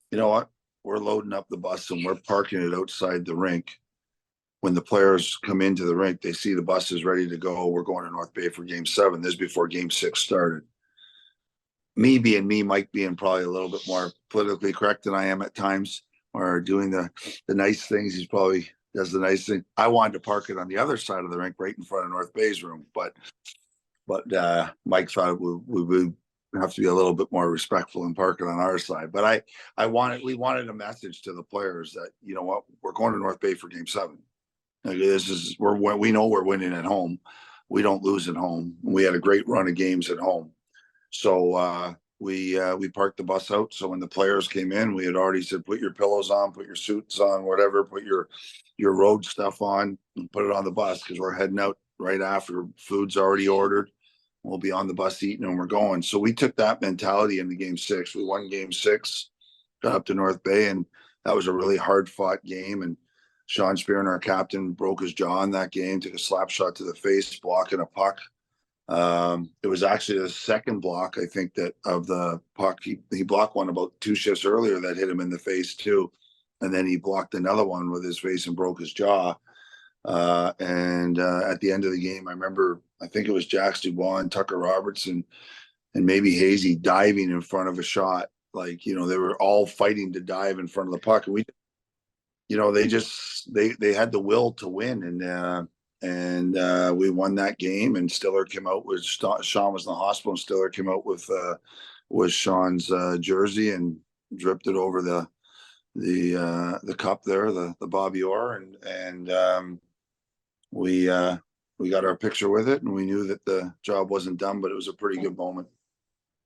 you know what? We're loading up the bus and we're parking it outside the rink. When the players come into the rink, they see the bus is ready to go. We're going to North Bay for game 7. This is before game 6 started. Me being me, Mike being probably a little bit more politically correct than I am at times, or doing the nice things. He probably does the nice thing. I wanted to park it on the other side of the rink, right in front of North Bay's room. But Mike thought we would have to be a little bit more respectful and park it on our side. But we wanted a message to the players that, you know what, we're going to North Bay for game 7. Like, we know we're winning at home. We don't lose at home. We had a great run of games at home. So we parked the bus out. So when the players came in, we had already said, put your pillows on, put your suits on, whatever, put your road stuff on, and put it on the bus, because we're heading out right after. Food's already ordered. We'll be on the bus eating, and we're going. So we took that mentality into game 6. We won game 6, got up to North Bay, and that was a really hard fought game. And Sean Spearn, our captain, broke his jaw in that game, took a slap shot to the face, blocking a puck. It was actually the second block, I think, that of the puck. He blocked one about 2 shifts earlier that hit him in the face too. And then he blocked another one with his face and broke his jaw. And at the end of the game, I remember, I think it was Jax Dubois and Tucker Robertson and maybe Hazy diving in front of a shot. Like, they were all fighting to dive in front of the puck. And they had the will to win. And we won that game. And Stiller came out with, Sean was in the hospital, and Stiller came out with Sean's jersey and dripped it over the cup there, the Bobby Orr, and we got our picture with it, and we knew that the job wasn't done, but it was a pretty good moment.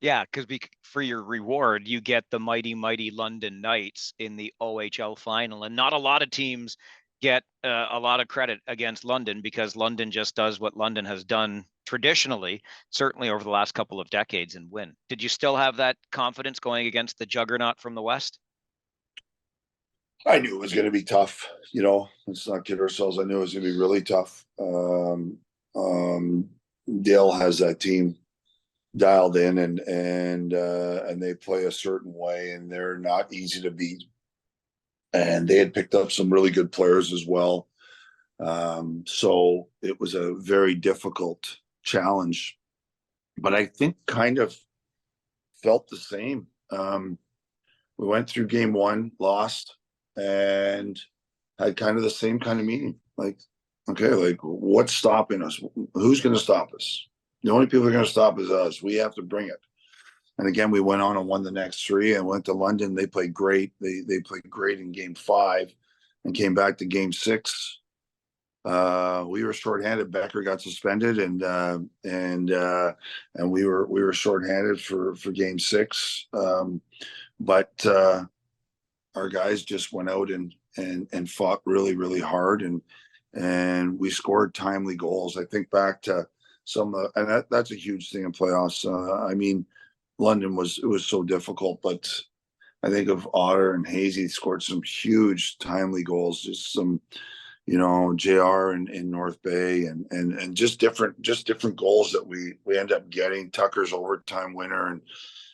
Yeah, because for your reward, you get the mighty, mighty London Knights in the OHL final. And not a lot of teams get a lot of credit against London, because London just does what London has done traditionally, certainly over the last couple of decades, and win. Did you still have that confidence going against the juggernaut from the West?
I knew it was going to be tough. Let's not kid ourselves. I knew it was going to be really tough. Dale has that team dialed in, and they play a certain way, and they're not easy to beat. And they had picked up some really good players as well. So it was a very difficult challenge, but I think kind of felt the same. We went through game one, lost, and had kind of the same kind of meeting. Like, okay, like, what's stopping us? Who's going to stop us? The only people that are going to stop is us. We have to bring it. And again, we went on and won the next three and went to London. They played great. They played great in game five and came back to game six. We were shorthanded. Becker got suspended, and we were shorthanded for game six. But our guys just went out and fought really, really hard, and we scored timely goals. I think back to and that's a huge thing in playoffs. I mean, London was so difficult, but I think of Otter and Hazy scored some huge timely goals, just some, JR in North Bay, and just different goals that we end up getting. Tucker's overtime winner, and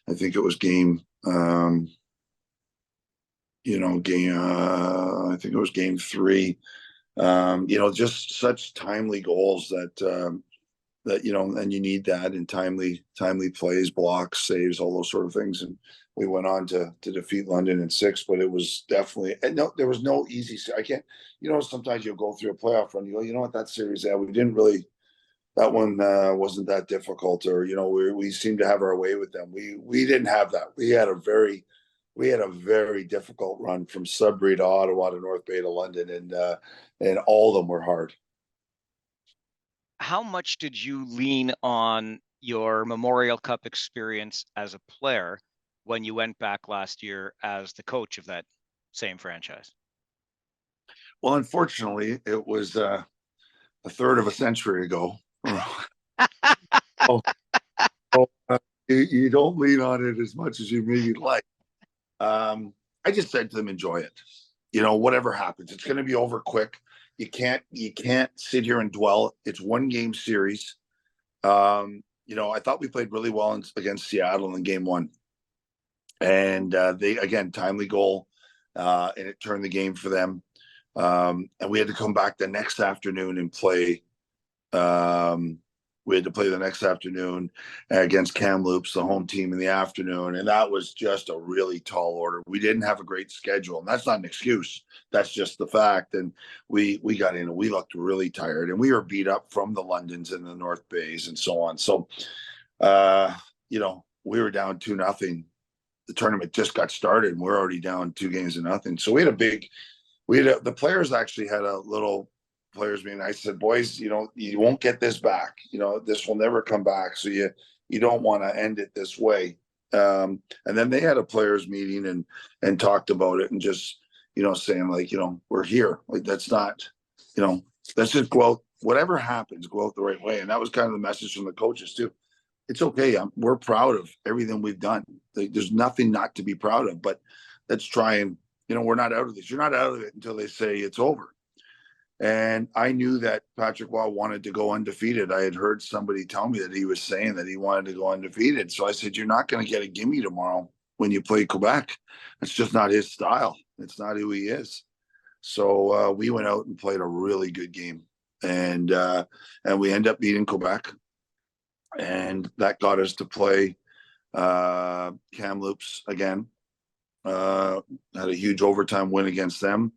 I think it was game I think it was game three. Just such timely goals that and you need that in timely plays, blocks, saves, all those sort of things. And we went on to defeat London in six, but it was definitely, and no, there was no easy. I can't, sometimes you'll go through a playoff run, you go, that series, we didn't really, that one wasn't that difficult, or, we seemed to have our way with them. We didn't have that. We had a very difficult run from Sudbury to Ottawa to North Bay to London, and all of them were hard.
How much did you lean on your Memorial Cup experience as a player when you went back last year as the coach of that same franchise?
Well, unfortunately, it was a third of a century ago. You don't lean on it as much as you maybe like. I just said to them, enjoy it. Whatever happens, it's going to be over quick. You can't sit here and dwell. It's one game series. I thought we played really well against Seattle in game one, and they, again, timely goal, and it turned the game for them. And we had to come back the next afternoon and play. We had to play the next afternoon against Kamloops, the home team, in the afternoon. And that was just a really tall order. We didn't have a great schedule. And that's not an excuse. That's just the fact. And we got in and we looked really tired. And we were beat up from the Londons and the North Bays and so on. So, we were down 2-0. The tournament just got started and we're already down 2-0. So the players actually had a little players meeting. I said, boys, you won't get this back. This will never come back. So you don't want to end it this way. And then they had a players meeting and talked about it and just, saying like, we're here. Like, that's not, let's just go out. Whatever happens, go out the right way. And that was kind of the message from the coaches too. It's okay. We're proud of everything we've done. There's nothing not to be proud of, but let's try and, we're not out of this. You're not out of it until they say it's over. And I knew that Patrick Waugh wanted to go undefeated. I had heard somebody tell me that he was saying that he wanted to go undefeated. So I said, you're not going to get a gimme tomorrow when you play Quebec. It's just not his style. It's not who he is. So we went out and played a really good game, and we ended up beating Quebec, and that got us to play Kamloops again. Had a huge overtime win against them.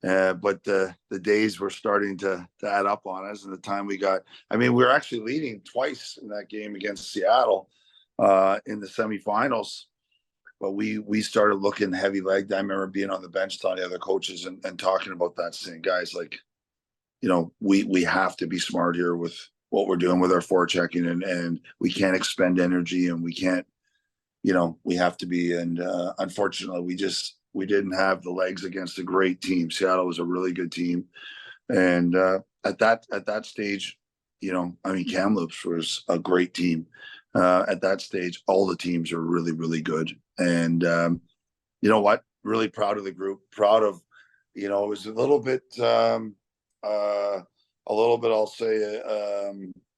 But the days were starting to add up on us, and the time we got, I mean, we were actually leading twice in that game against Seattle in the semifinals, but we started looking heavy legged. I remember being on the bench telling the other coaches and talking about that, saying, guys, like, we have to be smart here with what we're doing with our forechecking, and we can't expend energy, and we can't, we have to be. And unfortunately, we didn't have the legs against a great team. Seattle was a really good team, and at that stage, I mean, Kamloops was a great team. At that stage, all the teams are really, really good, and you know what? Really proud of the group. Proud of, it was a little bit, I'll say,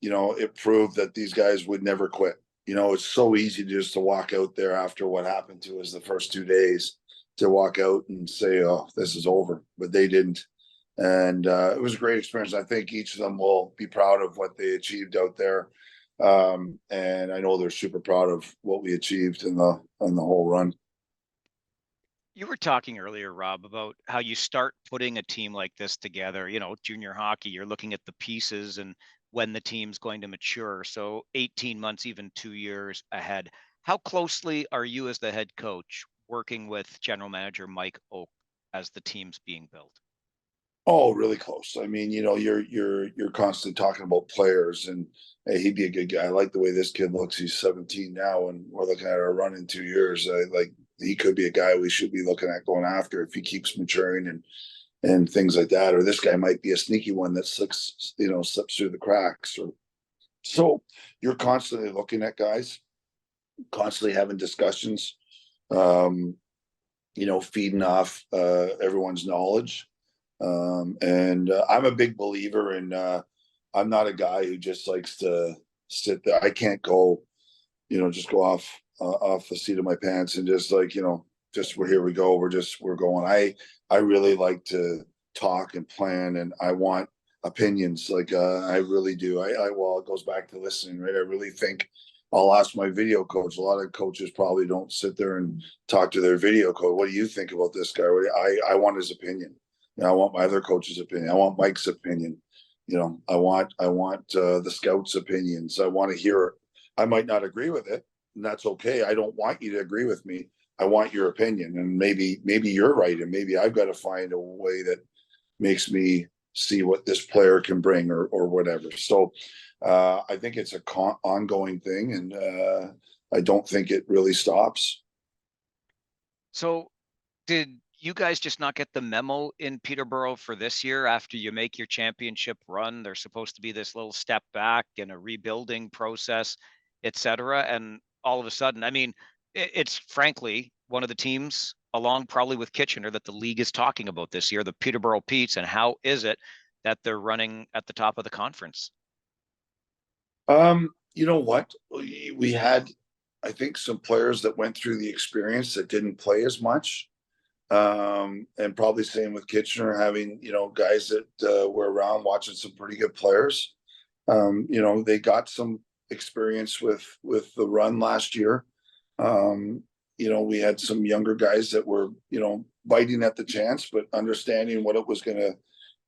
it proved that these guys would never quit. It's so easy just to walk out there after what happened to us the first 2 days, to walk out and say, oh, this is over, but they didn't. And it was a great experience. I think each of them will be proud of what they achieved out there. And I know they're super proud of what we achieved in the whole run.
You were talking earlier, Rob, about how you start putting a team like this together. Junior hockey, you're looking at the pieces and when the team's going to mature. So 18 months, even 2 years ahead. How closely are you as the head coach working with general manager Mike Oak as the team's being built?
Oh, really close. I mean, you're constantly talking about players, and hey, he'd be a good guy. I like the way this kid looks. He's 17 now, and we're looking at our run in 2 years. He could be a guy we should be looking at going after if he keeps maturing and things like that. Or this guy might be a sneaky one that slips through the cracks. Or so you're constantly looking at guys, constantly having discussions, feeding off everyone's knowledge. And I'm a big believer in, I'm not a guy who just likes to sit there. I can't go, just go off the seat of my pants and just just here we go. We're going. I really like to talk and plan, and I want opinions. I really do. Well, it goes back to listening, right? I really think I'll ask my video coach. A lot of coaches probably don't sit there and talk to their video coach. What do you think about this guy? I want his opinion. I want my other coach's opinion. I want Mike's opinion. I want the scouts' opinions. I want to hear it. I might not agree with it, and that's okay. I don't want you to agree with me. I want your opinion, and maybe you're right, and maybe I've got to find a way that makes me see what this player can bring, or whatever. So I think it's a ongoing thing, and I don't think it really stops.
So did you guys just not get the memo in Peterborough for this year? After you make your championship run, there's supposed to be this little step back and a rebuilding process, etc. And all of a sudden, I mean, it's frankly one of the teams, along probably with Kitchener, that the league is talking about this year, the Peterborough Petes. And how is it that they're running at the top of the conference?
You know what? We had, I think, some players that went through the experience that didn't play as much. And probably same with Kitchener, having, guys that were around watching some pretty good players. They got some experience with the run last year. We had some younger guys that were, biting at the chance, but understanding what it was going to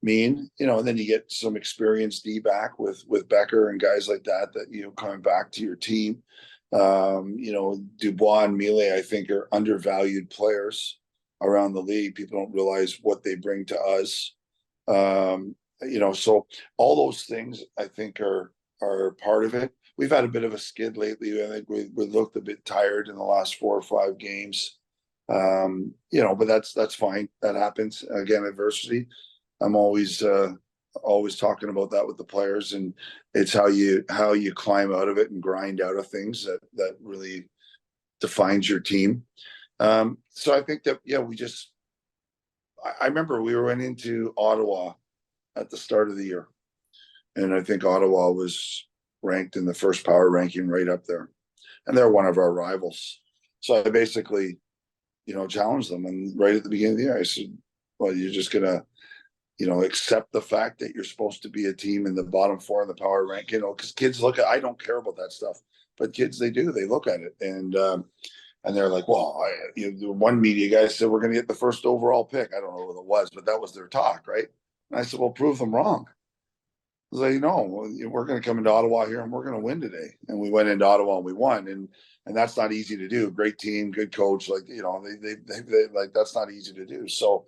mean, and then you get some experienced D back with Becker and guys like that, coming back to your team. Dubois and Mille, I think, are undervalued players around the league. People don't realize what they bring to us. So all those things I think are part of it. We've had a bit of a skid lately. I think we looked a bit tired in the last 4 or 5 games. But that's fine. That happens. Again, adversity. I'm always talking about that with the players, and it's how you climb out of it and grind out of things that really defines your team. So I think that, I remember we went into Ottawa at the start of the year, and I think Ottawa was ranked in the first power ranking right up there, and they're one of our rivals. So I basically, challenged them, and right at the beginning of the year, I said, Well, you're just gonna, accept the fact that you're supposed to be a team in the bottom four in the power rank, because kids look at, I don't care about that stuff, but kids, they do, they look at it. And they're like, well, one media guy said, we're going to get the first overall pick. I don't know what it was, but that was their talk. Right. And I said, well, prove them wrong. I was like, no, we're going to come into Ottawa here and we're going to win today. And we went into Ottawa and we won. And that's not easy to do. Great team, good coach. Like, they like, that's not easy to do. So,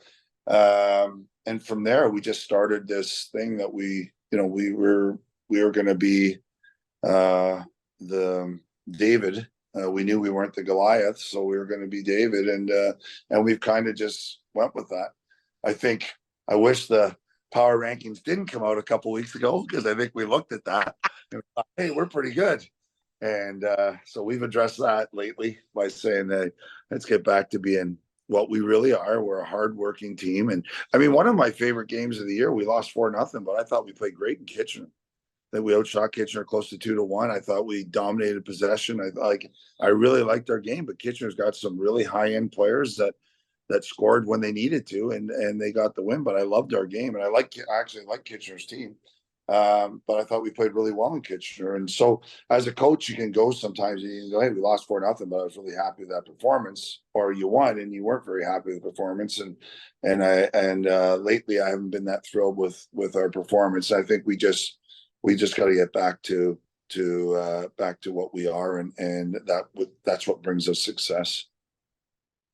and from there, we just started this thing that we were going to be, the David. We knew we weren't the Goliath, so we were going to be David, and we've kind of just went with that. I wish the power rankings didn't come out a couple of weeks ago, because I think we looked at that and we thought, hey, we're pretty good. And so we've addressed that lately by saying that let's get back to being what we really are. We're a hardworking team. And I mean, one of my favorite games of the year, we lost 4-0, but I thought we played great in Kitchener. That we outshot Kitchener close to 2-1. I thought we dominated possession. I really liked our game, but Kitchener's got some really high end players that scored when they needed to, and they got the win. But I loved our game, and I actually like Kitchener's team. But I thought we played really well in Kitchener. And so as a coach, you can go sometimes and you can go, hey, we lost 4-0, but I was really happy with that performance. Or you won and you weren't very happy with the performance. And lately I haven't been that thrilled with our performance. I think we just got to get back to what we are, and that's what brings us success.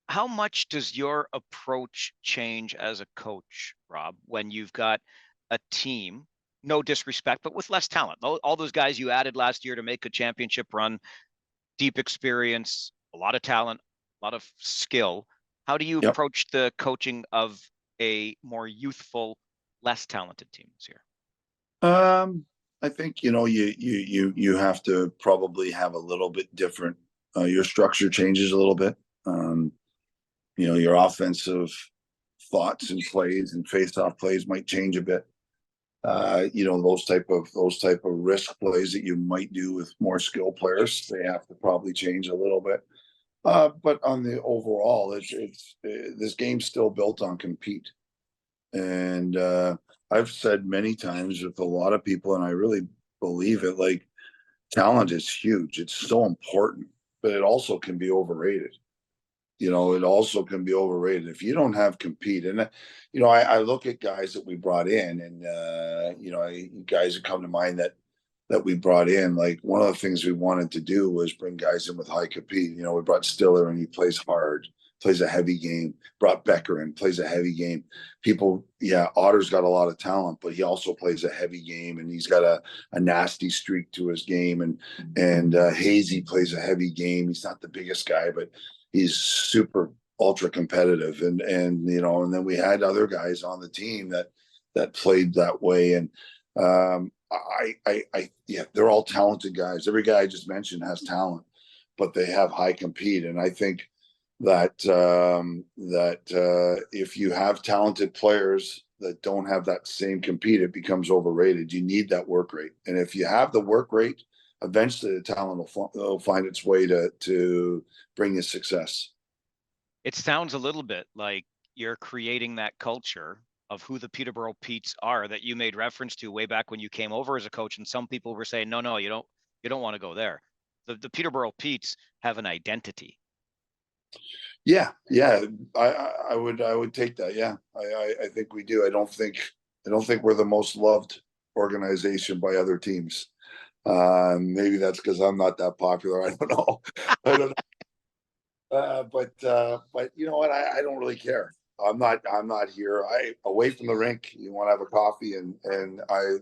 How much does your approach change as a coach, Rob, when you've got a team, no disrespect, but with less talent? All those guys you added last year to make a championship run, deep experience, a lot of talent, a lot of skill. How do you approach the coaching of a more youthful, less talented team this year?
I think you have to probably have a little bit different. Your structure changes a little bit. Your offensive thoughts and plays and face-off plays might change a bit. Those type of risk plays that you might do with more skilled players, they have to probably change a little bit. But on the overall, it's this game's still built on compete, and I've said many times with a lot of people, and I really believe it, like, talent is huge. It's so important, but it also can be overrated. It also can be overrated if you don't have compete. And, I look at guys that we brought in, and, guys that come to mind that we brought in. Like, one of the things we wanted to do was bring guys in with high compete. We brought Stiller, and he plays hard, plays a heavy game. Brought Becker in, plays a heavy game. Otter's got a lot of talent, but he also plays a heavy game, and he's got a nasty streak to his game. And Hazy plays a heavy game. He's not the biggest guy, but he's super ultra competitive. And then we had other guys on the team that played that way. And they're all talented guys. Every guy I just mentioned has talent, but they have high compete. And I think that if you have talented players that don't have that same compete, it becomes overrated. You need that work rate. And if you have the work rate, eventually the talent will find its way to bring you success.
It sounds a little bit like you're creating that culture of who the Peterborough Petes are that you made reference to way back when you came over as a coach. And some people were saying, no, you don't want to go there. The Peterborough Petes have an identity.
Yeah. I would take that. Yeah. I think we do. I don't think we're the most loved organization by other teams. Maybe that's because I'm not that popular. I don't know. But you know what? I don't really care. I'm not here. Away from the rink, you want to have a coffee, and I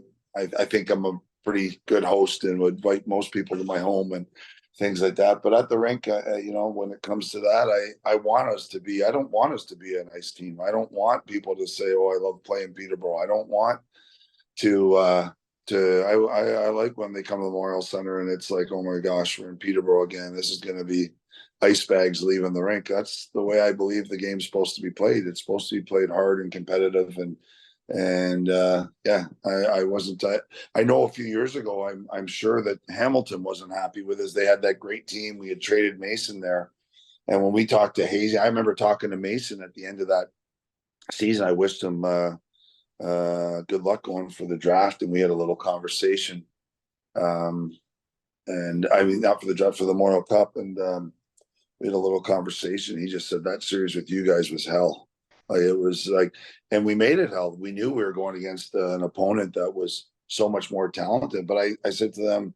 think I'm a pretty good host and would invite most people to my home and things like that. But at the rink, when it comes to that, I want us to be. I don't want us to be a nice team. I don't want people to say, "Oh, I love playing Peterborough." I don't want to. I like when they come to the Memorial Center and it's like, oh my gosh, we're in Peterborough again. This is going to be ice bags leaving the rink. That's the way I believe the game's supposed to be played. It's supposed to be played hard and competitive. I wasn't. I know a few years ago, I'm sure that Hamilton wasn't happy with us. They had that great team. We had traded Mason there, and when we talked to Hazy, I remember talking to Mason at the end of that season. I wished him good luck going for the draft, and we had a little conversation. And I mean, not for the draft, for the Memorial Cup, and we had a little conversation. He just said that series with you guys was hell. Like, it was like, and we made it hell. We knew we were going against an opponent that was so much more talented. But I said to them,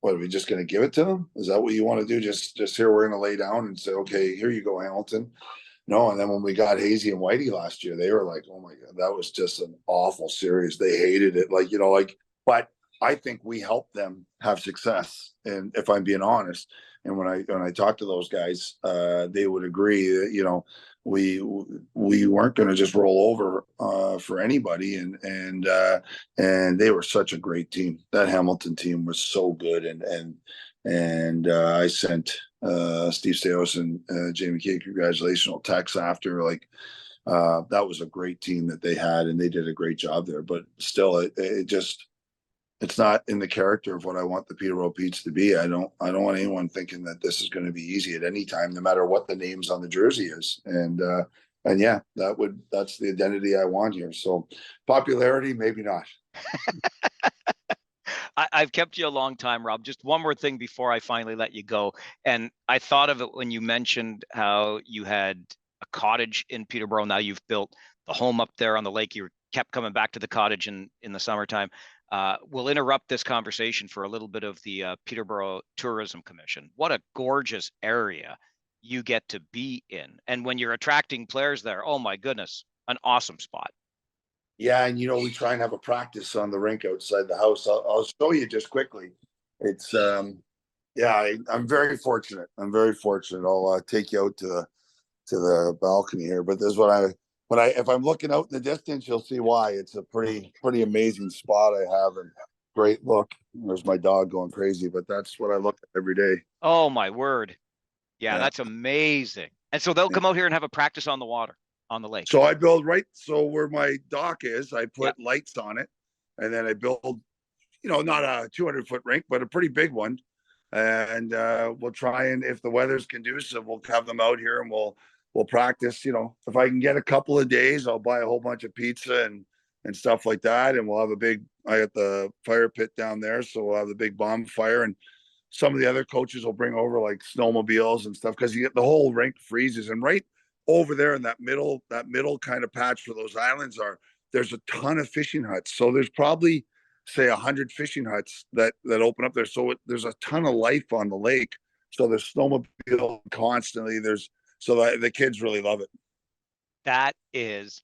"What, are we just going to give it to them? Is that what you want to do? Just here, we're going to lay down and say, okay, here you go, Hamilton." No, and then when we got Hazy and Whitey last year, they were like, "Oh my God, that was just an awful series." They hated it, like, But I think we helped them have success, and if I'm being honest, and when I talk to those guys, they would agree that we weren't going to just roll over for anybody, and they were such a great team. That Hamilton team was so good, and I sent Steve Stais and Jamie Kay congratulational texts after, like, that was a great team that they had, and they did a great job there. But still, it's not in the character of what I want the Peterborough Petes to be. I don't want anyone thinking that this is going to be easy at any time, no matter what the names on the jersey is. And yeah, that's the identity I want here. So popularity, maybe not.
I've kept you a long time, Rob. Just one more thing before I finally let you go. And I thought of it when you mentioned how you had a cottage in Peterborough. Now you've built the home up there on the lake. You kept coming back to the cottage in the summertime. We'll interrupt this conversation for a little bit of the Peterborough Tourism Commission. What a gorgeous area you get to be in. And when you're attracting players there, oh my goodness, an awesome spot.
Yeah, and we try and have a practice on the rink outside the house. I'll show you just quickly. It's yeah, I'm very fortunate. I'll take you out to the balcony here. But this is if I'm looking out in the distance, you'll see why. It's a pretty amazing spot I have, and great look. There's my dog going crazy, but that's what I look at every day.
Oh my word. Yeah, that's amazing. And so they'll come out here and have a practice on the water, on the lake.
So I build so where my dock is, I put lights on it, and then I build, not a 200-foot rink, but a pretty big one. And we'll try, and if the weather's conducive, we'll have them out here, and we'll practice. If I can get a couple of days, I'll buy a whole bunch of pizza and stuff like that, and we'll have I got the fire pit down there, so we'll have the big bonfire, and some of the other coaches will bring over like snowmobiles and stuff, because the whole rink freezes. And right over there in that middle kind of patch where those islands are, there's a ton of fishing huts. So there's probably, say, 100 fishing huts that open up there. So there's a ton of life on the lake. So there's snowmobile constantly. So the kids really love it.
That is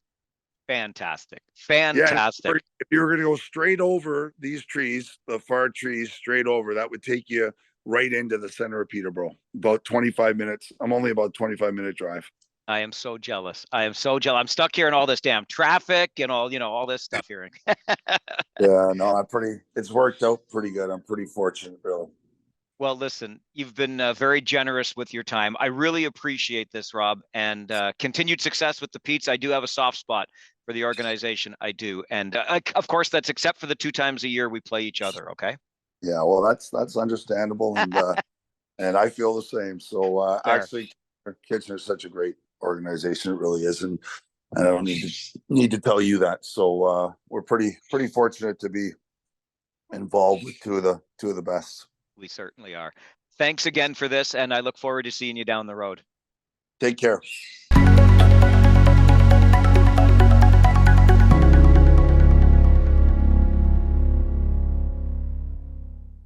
fantastic. Fantastic.
Yeah, if you were going to go straight over these trees, the far trees straight over, that would take you right into the center of Peterborough. About 25 minutes. I'm only about 25-minute drive.
I am so jealous. I'm stuck here in all this damn traffic and all this stuff here.
Yeah, no, it's worked out pretty good. I'm pretty fortunate, really.
Well, listen, you've been very generous with your time. I really appreciate this, Rob, and continued success with the Petes. I do have a soft spot for the organization. I do. And of course, that's except for the 2 times a year we play each other. Okay.
Yeah, well, that's understandable. And and I feel the same. So actually, Kitchener's such a great organization. It really is. And I don't need to tell you that. So we're pretty fortunate to be involved with two of the best.
We certainly are. Thanks again for this, and I look forward to seeing you down the road.
Take care.